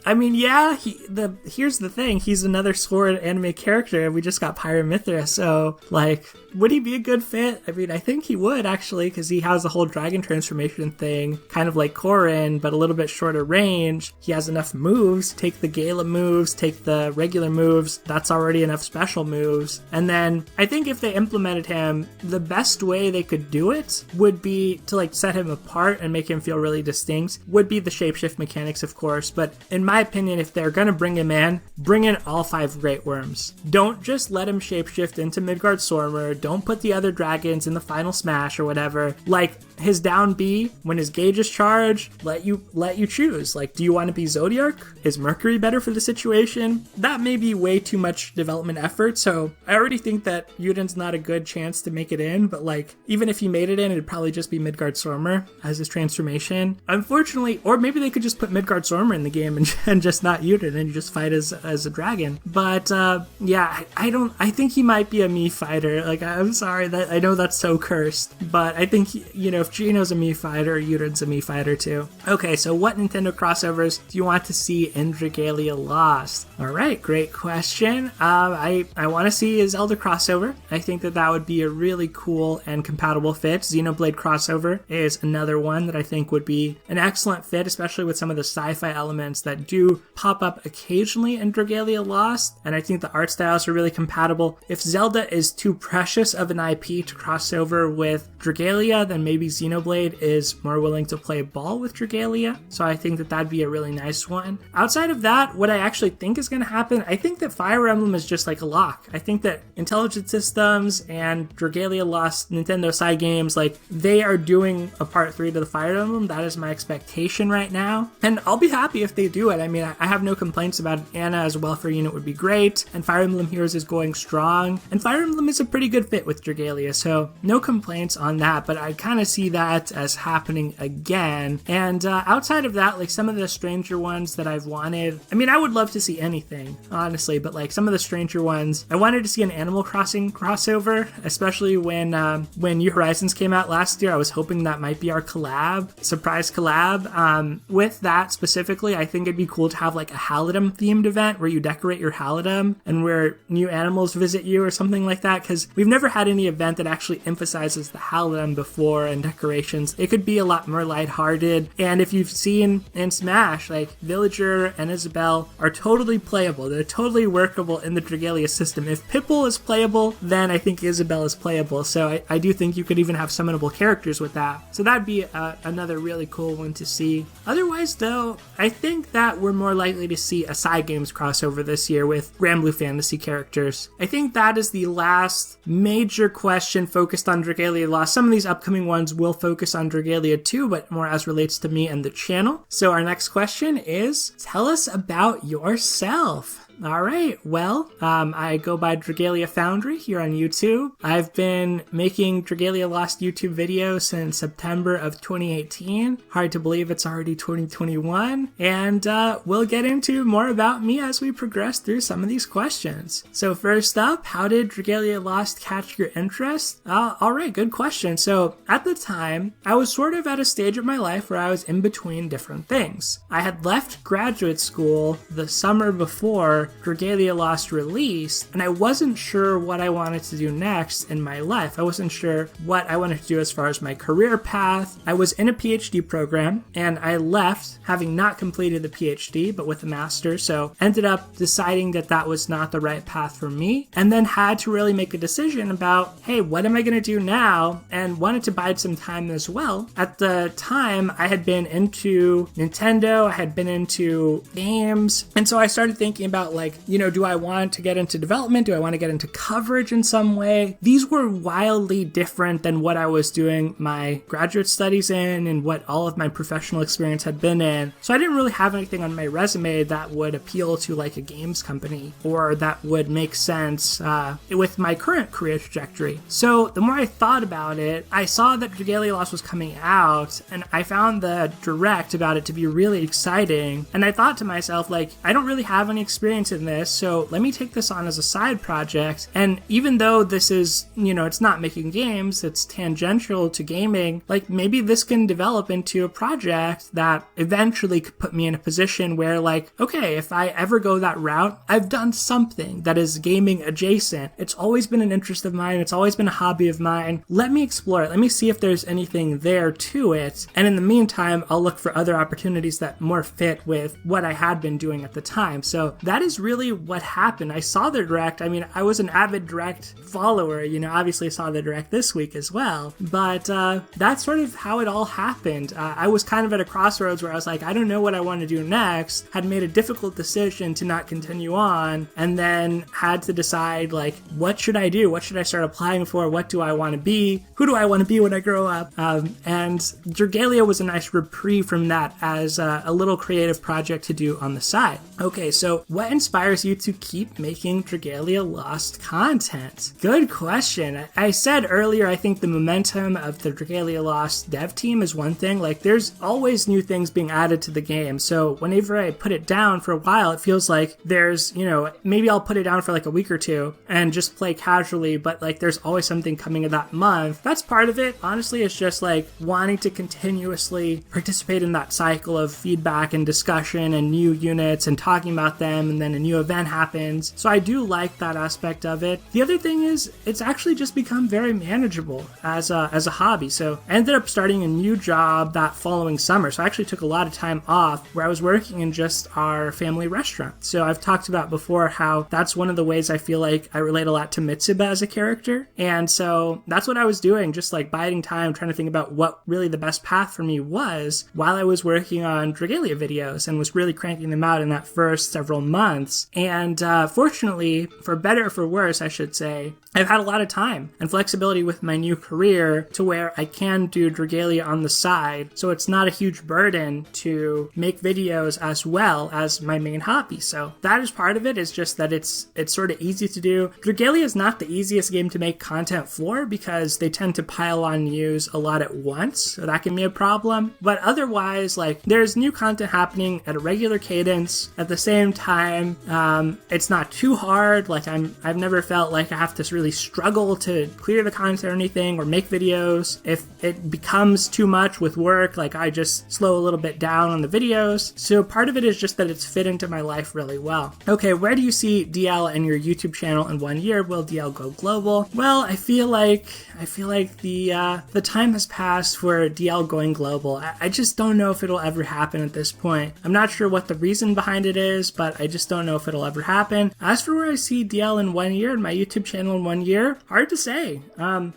I mean, yeah, here's the thing. He's another Sword anime character, and we just got Pyramithra, so, like, would he be a good fit? I mean, I think he would, actually, because he has the whole dragon transformation thing, kind of like Corrin, but a little bit shorter range. He has enough moves. Take the Gala moves, take the regular moves. That's already enough special moves. And then, I think if they implemented him, the best way they could do it would be to, like, set him apart and make him feel really distinct, would be the shapeshift mechanics, of course, but in my opinion, if they're gonna bring him in, bring in all 5 Great Worms. Don't just let him shapeshift into Midgard Sormer. Don't put the other dragons in the final smash or whatever. Like, his down B, when his gauge is charged, let you choose. Like, do you want to be Zodiark? Is Mercury better for the situation? That may be way too much development effort, so I already think that Euden's not a good chance to make it in, but like, even if he made it in, it'd probably just be Midgard Sormer as his transformation. Unfortunately, or maybe they could just put Midgard Sormer in the game and just not Euden, and you just fight as a dragon. But yeah, I think he might be a Mii fighter. Like, I'm sorry, that I know that's so cursed, but I think, if Gino's a Mii fighter, Euden's a Mii fighter too. Okay, so what Nintendo crossovers do you want to see in Dragalia Lost? Alright, great question. I want to see a Zelda crossover. I think that would be a really cool and compatible fit. Xenoblade crossover is another one that I think would be an excellent fit, especially with some of the sci-fi elements that do pop up occasionally in Dragalia Lost, and I think the art styles are really compatible. If Zelda is too precious of an IP to cross over with Dragalia, then maybe Xenoblade is more willing to play ball with Dragalia, so I think that that'd be a really nice one. Outside of that, what I actually think is going to happen, I think that Fire Emblem is just like a lock. I think that Intelligent Systems and Dragalia Lost, Nintendo Cygames, like, they are doing a part 3 to the Fire Emblem. That is my expectation right now, and I'll be happy if they do it. I mean, I have no complaints about it. Anna as a welfare unit would be great, and Fire Emblem Heroes is going strong, and Fire Emblem is a pretty good fit with Dragalia, so no complaints on that, but I kind of see that as happening again. And outside of that, like, some of the stranger ones that I've wanted, I mean, I would love to see anything, honestly, but like some of the stranger ones, I wanted to see an Animal Crossing crossover, especially when New Horizons came out last year. I was hoping that might be our surprise collab. With that specifically, I think it'd be cool to have like a Halidom themed event where you decorate your Halidom and where new animals visit you or something like that, because we've never had any event that actually emphasizes the Halidom before and decorations. It could be a lot more lighthearted, and if you've seen in Smash, like, Villager and Isabelle are totally playable. They're totally workable in the Dragalia system. If Pipple is playable, then I think Isabelle is playable, so I do think you could even have summonable characters with that. So that'd be another really cool one to see. Otherwise, though, I think that we're more likely to see a Cygames crossover this year with Granblue Fantasy characters. I think that is the last major question focused on Dragalia Lost. Some of these upcoming ones will focus on Dragalia too, but more as relates to me and the channel. So our next question is, tell us about yourself. All right, well, I go by Dragalia Foundry here on YouTube. I've been making Dragalia Lost YouTube videos since September of 2018. Hard to believe it's already 2021. And we'll get into more about me as we progress through some of these questions. So first up, how did Dragalia Lost catch your interest? All right, good question. So at the time, I was sort of at a stage of my life where I was in between different things. I had left graduate school the summer before Dragalia Lost released, and I wasn't sure what I wanted to do next in my life. I wasn't sure what I wanted to do as far as my career path. I was in a PhD program, and I left having not completed the PhD, but with a master's, so ended up deciding that that was not the right path for me, and then had to really make a decision about, hey, what am I going to do now? And wanted to bide some time as well. At the time, I had been into Nintendo, I had been into games, and so I started thinking about, like, you know, do I want to get into development? Do I want to get into coverage in some way? These were wildly different than what I was doing my graduate studies in and what all of my professional experience had been in. So I didn't really have anything on my resume that would appeal to like a games company or that would make sense with my current career trajectory. So the more I thought about it, I saw that Dragalia Lost was coming out, and I found the direct about it to be really exciting. And I thought to myself, like, I don't really have any experience in this, so let me take this on as a side project. And even though this is, you know, it's not making games, it's tangential to gaming, like, maybe this can develop into a project that eventually could put me in a position where, like, okay, if I ever go that route, I've done something that is gaming adjacent. It's always been an interest of mine, it's always been a hobby of mine. Let me explore it, let me see if there's anything there to it, and in the meantime, I'll look for other opportunities that more fit with what I had been doing at the time. So that is really what happened. I saw the direct. I mean, I was an avid direct follower, you know, obviously saw the direct this week as well, but that's sort of how it all happened. I was kind of at a crossroads where I was like, I don't know what I want to do next, had made a difficult decision to not continue on, and then had to decide, like, what should I do? What should I start applying for? What do I want to be? Who do I want to be when I grow up? And Dragalia was a nice reprieve from that as a little creative project to do on the side. Okay, so what inspires you to keep making Dragalia Lost content? Good question. I said earlier, I think the momentum of the Dragalia Lost dev team is one thing. Like, there's always new things being added to the game. So whenever I put it down for a while, it feels like there's, you know, maybe I'll put it down for like a week or two and just play casually, but like there's always something coming in that month. That's part of it. Honestly, it's just like wanting to continuously participate in that cycle of feedback and discussion and new units and talking about them and then a new event happens. So I do like that aspect of it. The other thing is it's actually just become very manageable as a hobby. So I ended up starting a new job that following summer. So I actually took a lot of time off where I was working in just our family restaurant. So I've talked about before how that's one of the ways I feel like I relate a lot to Mitsuba as a character. And so that's what I was doing, just like biding time, trying to think about what really the best path for me was while I was working on Dragalia videos and was really cranking them out in that first several months. And fortunately, for better or for worse, I should say, I've had a lot of time and flexibility with my new career to where I can do Dragalia on the side, so it's not a huge burden to make videos as well as my main hobby. So that is part of it, is just that it's sort of easy to do. Dragalia is not the easiest game to make content for because they tend to pile on news a lot at once, so that can be a problem. But otherwise, like, there's new content happening at a regular cadence. At the same time, it's not too hard. Like, I've never felt like I have to really struggle to clear the content or anything or make videos. If it becomes too much with work, like, I just slow a little bit down on the videos. So part of it is just that it's fit into my life really well. Okay, where do you see DL and your YouTube channel in 1 year? Will DL go global? Well, I feel like the time has passed for DL going global. I just don't know if it'll ever happen at this point. I'm not sure what the reason behind it is, but I just don't know if it'll ever happen. As for where I see DL in 1 year and my YouTube channel in 1 year, hard to say.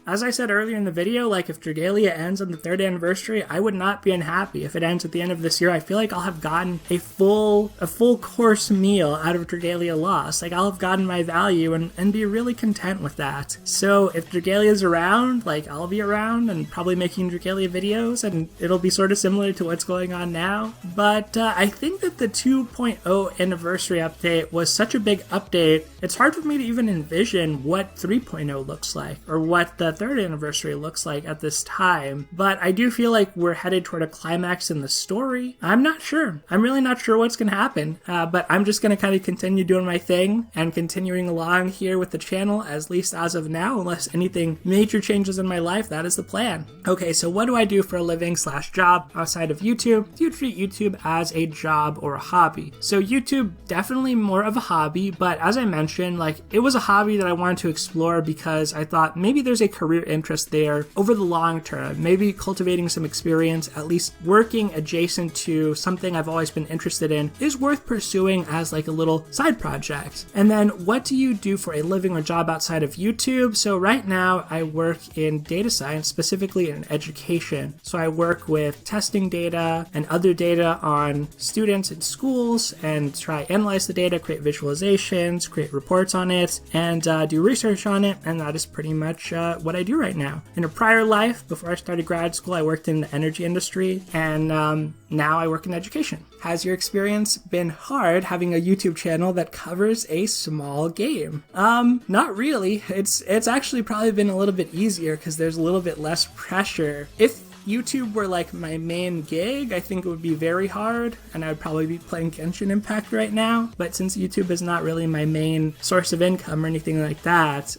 As I said earlier in the video, like, if Dragalia ends on the 3rd anniversary, I would not be unhappy. If it ends at the end of this year, I feel like I'll have gotten a full course meal out of Dragalia Lost. Like, I'll have gotten my value and be really content with that. So if Dragalia's around, like, I'll be around and probably making Dragalia videos, and it'll be sort of similar to what's going on now. But I think that the 2.0 anniversary update was such a big update, it's hard for me to even envision what 3.0 looks like or what the 3rd anniversary looks like at this time. But I do feel like we're headed toward a climax in the story. I'm not sure. I'm really not sure what's going to happen. But I'm just going to kind of continue doing my thing and continuing along here with the channel, at least as of now, unless anything major changes in my life. That is the plan. Okay, so what do I do for a living / job outside of YouTube? Do you treat YouTube as a job or a hobby? So YouTube, definitely more of a hobby, but as I mentioned, like, it was a hobby that I wanted to explore because I thought maybe there's a career interest there over the long term, maybe cultivating some experience, at least working adjacent to something I've always been interested in is worth pursuing as like a little side project. And then what do you do for a living or job outside of YouTube? So right now I work in data science, specifically in education. So I work with testing data and other data on students in schools and try analyze the data, create visualizations, create reports on it, and do research on it. And that is pretty much what I do right now. In a prior life, before I started grad school, I worked in the energy industry, and now I work in education. Has your experience been hard having a YouTube channel that covers a small game? Not really. It's actually probably been a little bit easier because there's a little bit less pressure. If YouTube were like my main gig, I think it would be very hard, and I would probably be playing Genshin Impact right now. But since YouTube is not really my main source of income or anything like that,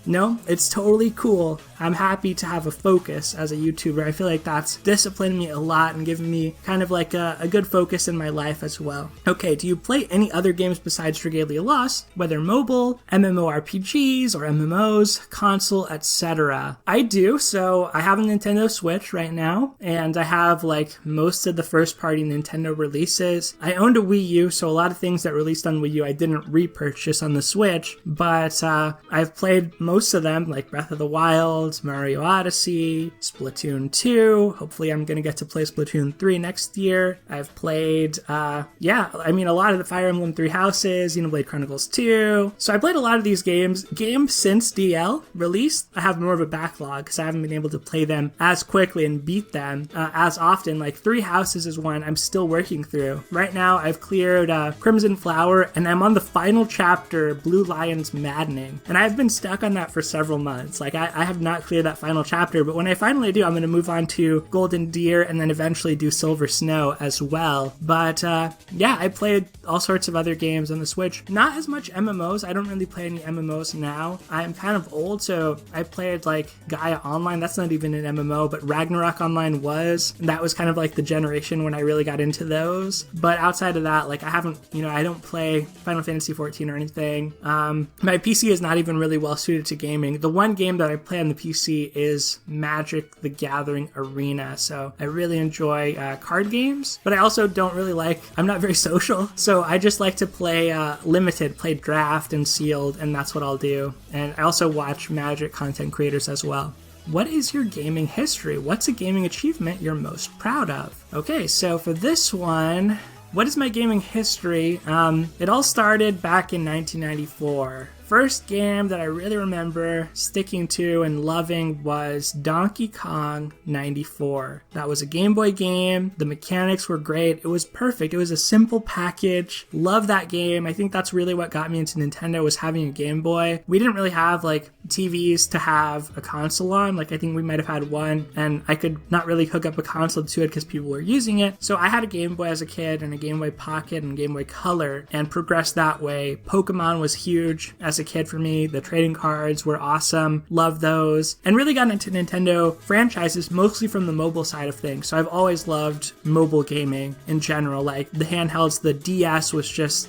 no, it's totally cool. I'm happy to have a focus as a YouTuber. I feel like that's disciplined me a lot and given me kind of like a good focus in my life as well. Okay, do you play any other games besides Dragalia Lost, whether mobile, MMORPGs or MMOs, console, etc.? I do. So I have a Nintendo Switch right now, and I have like most of the first party Nintendo releases. I owned a Wii U, so a lot of things that released on Wii U I didn't repurchase on the Switch, but I've played most of them, like Breath of the Wild, Mario Odyssey, Splatoon 2. Hopefully I'm gonna get to play Splatoon 3 next year. I've played a lot of the Fire Emblem 3 Houses, Xenoblade Chronicles 2. So I played a lot of these games since DL released. I have more of a backlog because I haven't been able to play them as quickly and beat them as often. Like 3 Houses is one I'm still working through. Right now I've cleared Crimson Flower, and I'm on the final chapter, Blue Lion's Maddening. And I've been stuck on that for several months. Like I have not cleared that final chapter, but when I finally do, I'm going to move on to Golden Deer and then eventually do Silver Snow as well. But yeah, I played all sorts of other games on the Switch. Not as much MMOs. I don't really play any MMOs now. I'm kind of old, so I played like Gaia Online. That's not even an MMO, but Ragnarok Ragnarok Online was. That was kind of like the generation when I really got into those. But outside of that, like I haven't, I don't play Final Fantasy 14 or anything. My PC is not even really well suited to gaming. The one game that I play on the PC is Magic the Gathering Arena. So I really enjoy card games, but I also don't really I'm not very social. So I just like to play limited, play draft and sealed, and that's what I'll do. And I also watch Magic content creators as well. What is your gaming history? What's a gaming achievement you're most proud of? Okay, so for this one, what is my gaming history? It all started back in 1994. First game that I really remember sticking to and loving was Donkey Kong 94. That was a Game Boy game. The mechanics were great. It was perfect. It was a simple package. Love that game. I think that's really what got me into Nintendo, was having a Game Boy. We didn't really have like TVs to have a console on. Like I think we might have had one, and I could not really hook up a console to it because people were using it. So I had a Game Boy as a kid and a Game Boy Pocket and Game Boy Color and progressed that way. Pokemon was huge as a kid for me. The trading cards were awesome. Loved those. And really got into Nintendo franchises mostly from the mobile side of things. So I've always loved mobile gaming in general. Like the handhelds, the DS was just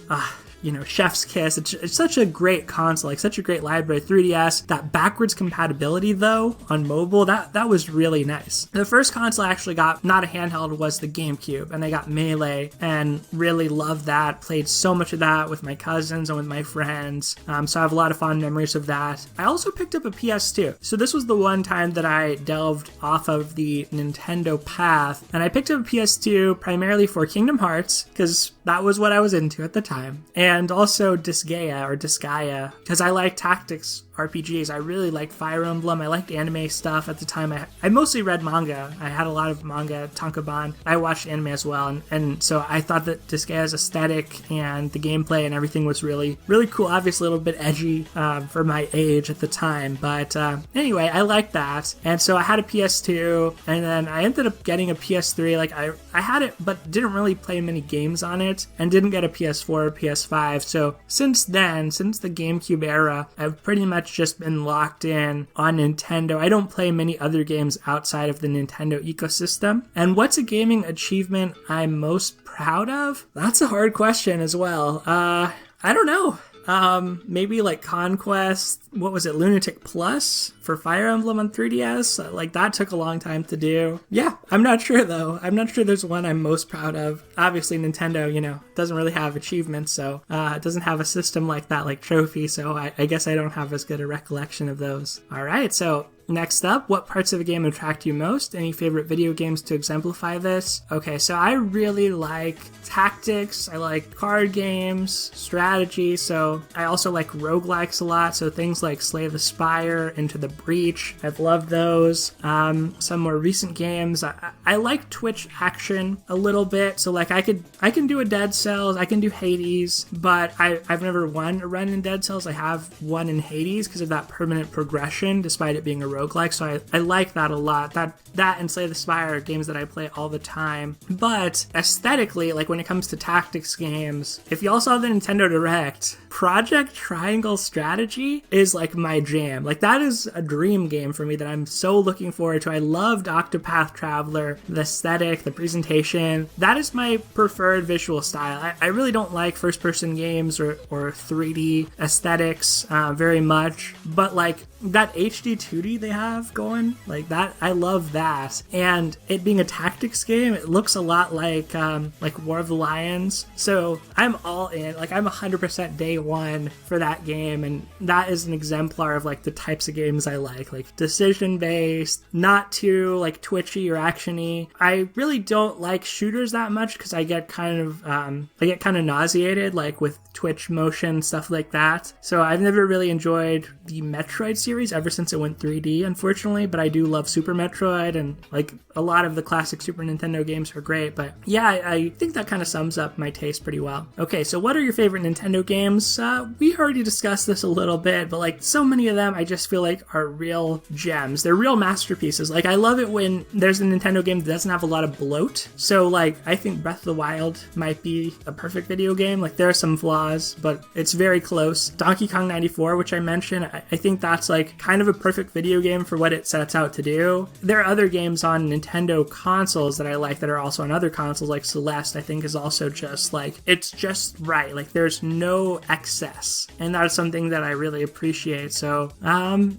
chef's kiss. It's such a great console, like such a great library. 3DS, that backwards compatibility though on mobile, that was really nice. The first console I actually got, not a handheld, was the GameCube, and I got Melee and really loved that. Played so much of that with my cousins and with my friends. So I have a lot of fond memories of that. I also picked up a PS2. So this was the one time that I delved off of the Nintendo path, and I picked up a PS2 primarily for Kingdom Hearts, because that was what I was into at the time. And also Disgaea, because I like tactics RPGs. I really liked Fire Emblem. I liked anime stuff at the time. I mostly read manga. I had a lot of manga, Tankaban. I watched anime as well, and so I thought that Disgaea's aesthetic and the gameplay and everything was really, really cool. Obviously a little bit edgy for my age at the time, but anyway, I liked that. And so I had a PS2, and then I ended up getting a PS3. Like I had it, but didn't really play many games on it, and didn't get a PS4 or PS5. So since then, since the GameCube era, I've pretty much just been locked in on Nintendo. I don't play many other games outside of the Nintendo ecosystem. And what's a gaming achievement I'm most proud of? That's a hard question as well. I don't know. Maybe like Conquest, what was it, Lunatic Plus for Fire Emblem on 3DS? Like that took a long time to do. Yeah, I'm not sure though. I'm not sure there's one I'm most proud of. Obviously Nintendo, doesn't really have achievements, so it doesn't have a system like that, like trophy, so I guess I don't have as good a recollection of those. Alright, so next up, what parts of a game attract you most? Any favorite video games to exemplify this? Okay, so I really like tactics, I like card games, strategy, so I also like roguelikes a lot, so things like Slay the Spire, Into the Breach, I've loved those. Some more recent games, I like Twitch action a little bit, so like I can do a Dead Cells, I can do Hades, but I've never won a run in Dead Cells. I have won in Hades because of that permanent progression, despite it being a roguelike, so I like that a lot. That and Slay the Spire are games that I play all the time. But aesthetically, like when it comes to tactics games, if y'all saw the Nintendo Direct, Project Triangle Strategy is like my jam. Like that is a dream game for me that I'm so looking forward to. I loved Octopath Traveler, the aesthetic, the presentation. That is my preferred visual style. I really don't like first-person games or 3D aesthetics very much, but like that HD 2D they have going, like that, I love that. And it being a tactics game, it looks a lot like War of the Lions. So I'm all in, like I'm 100% day one for that game, and that is an exemplar of like the types of games I like decision based, not too like twitchy or actiony. I really don't like shooters that much because I get kind of nauseated like with twitch motion, stuff like that. So I've never really enjoyed the Metroid series ever since it went 3D, unfortunately, but I do love Super Metroid, and like a lot of the classic Super Nintendo games are great. But yeah, I think that kind of sums up my taste pretty well. Okay, so what are your favorite Nintendo games? We already discussed this a little bit, but like so many of them I just feel like are real gems. They're real masterpieces. Like I love it when there's a Nintendo game that doesn't have a lot of bloat. So like I think Breath of the Wild might be a perfect video game. Like there are some flaws, but it's very close. Donkey Kong 94, which I mentioned, I think that's like kind of a perfect video video game for what it sets out to do. There are other games on Nintendo consoles that I like that are also on other consoles, like Celeste, I think is also just like, it's just right. Like there's no excess. And that's something that I really appreciate. So,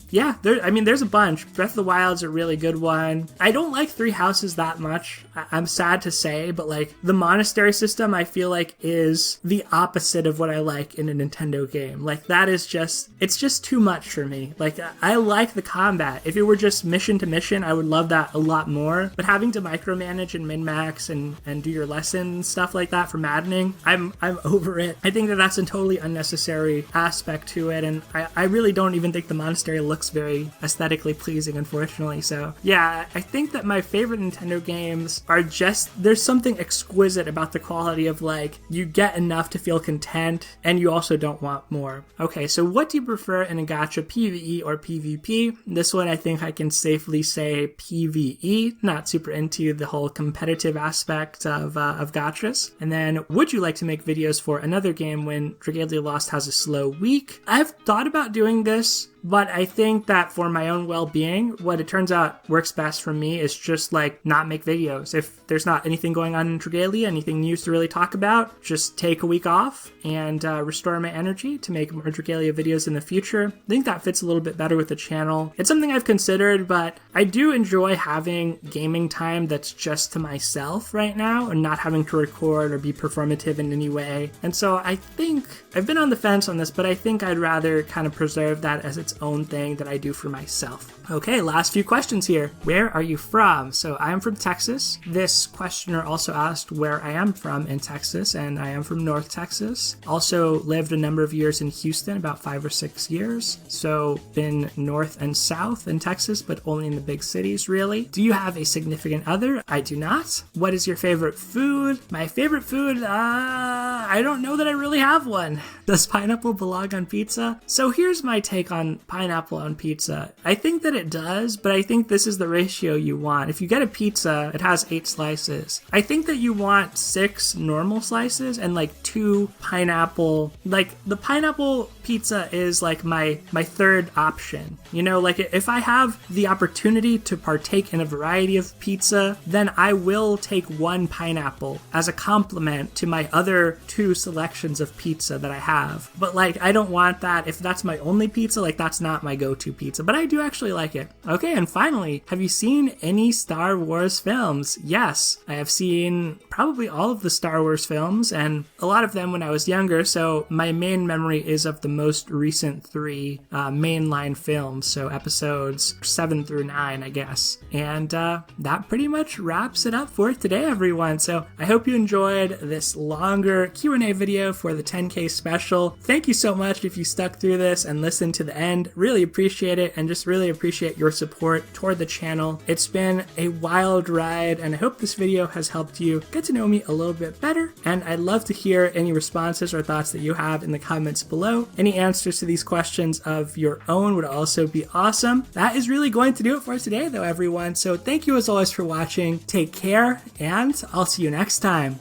yeah, there's a bunch. Breath of the Wild's a really good one. I don't like Three Houses that much. I'm sad to say, but like the monastery system, I feel like is the opposite of what I like in a Nintendo game. Like that is just, it's just too much for me. Like I like the combat. If it were just mission to mission, I would love that a lot more. But having to micromanage and min-max and do your lesson and stuff like that for maddening, I'm over it. I think that that's a totally unnecessary aspect to it, and I really don't even think the monastery looks very aesthetically pleasing, unfortunately. So yeah, I think that my favorite Nintendo games are just, there's something exquisite about the quality of like, you get enough to feel content and you also don't want more. Okay, so what do you prefer in a gacha, PvE or PvP? This one I think I can safely say PvE, not super into the whole competitive aspect of gachas. And then, would you like to make videos for another game when Dragalia Lost has a slow week? I've thought about doing this, but I think that for my own well-being, what it turns out works best for me is just like not make videos. If there's not anything going on in Dragalia, anything news to really talk about, just take a week off and restore my energy to make more Dragalia videos in the future. I think that fits a little bit better with the channel. It's something I've considered, but I do enjoy having gaming time that's just to myself right now and not having to record or be performative in any way. And so I think I've been on the fence on this, but I think I'd rather kind of preserve that as its own thing that I do for myself. Okay, last few questions here. Where are you from? So I am from Texas. This questioner also asked where I am from in Texas, and I am from North Texas. Also lived a number of years in Houston, about 5 or 6 years. So been north and south in Texas, but only in the big cities, really. Do you have a significant other? I do not. What is your favorite food? My favorite food, I don't know that I really have one. Does pineapple belong on pizza? So here's my take on pineapple on pizza. I think that it does, but I think this is the ratio you want. If you get a pizza, it has 8 slices. I think that you want 6 normal slices and like 2 pineapple. Like the pineapple pizza is like my third option. You know, like if I have the opportunity to partake in a variety of pizza, then I will take 1 pineapple as a complement to my other 2 selections of pizza that I have. But like, I don't want that. If that's my only pizza, like that's not my go-to pizza, but I do actually like it. Okay, and finally, have you seen any Star Wars films? Yes, I have seen probably all of the Star Wars films, and a lot of them when I was younger, so my main memory is of the most recent 3 mainline films, so episodes 7 through 9, I guess. And that pretty much wraps it up for today, everyone. So I hope you enjoyed this longer Q&A video for the 10K special. Thank you so much if you stuck through this and listened to the end. Really appreciate it, and just really appreciate your support toward the channel. It's been a wild ride, and I hope this video has helped you get to know me a little bit better, and I'd love to hear any responses or thoughts that you have in the comments below. Any answers to these questions of your own would also be awesome. That is really going to do it for today though, everyone. So thank you as always for watching. Take care, and I'll see you next time.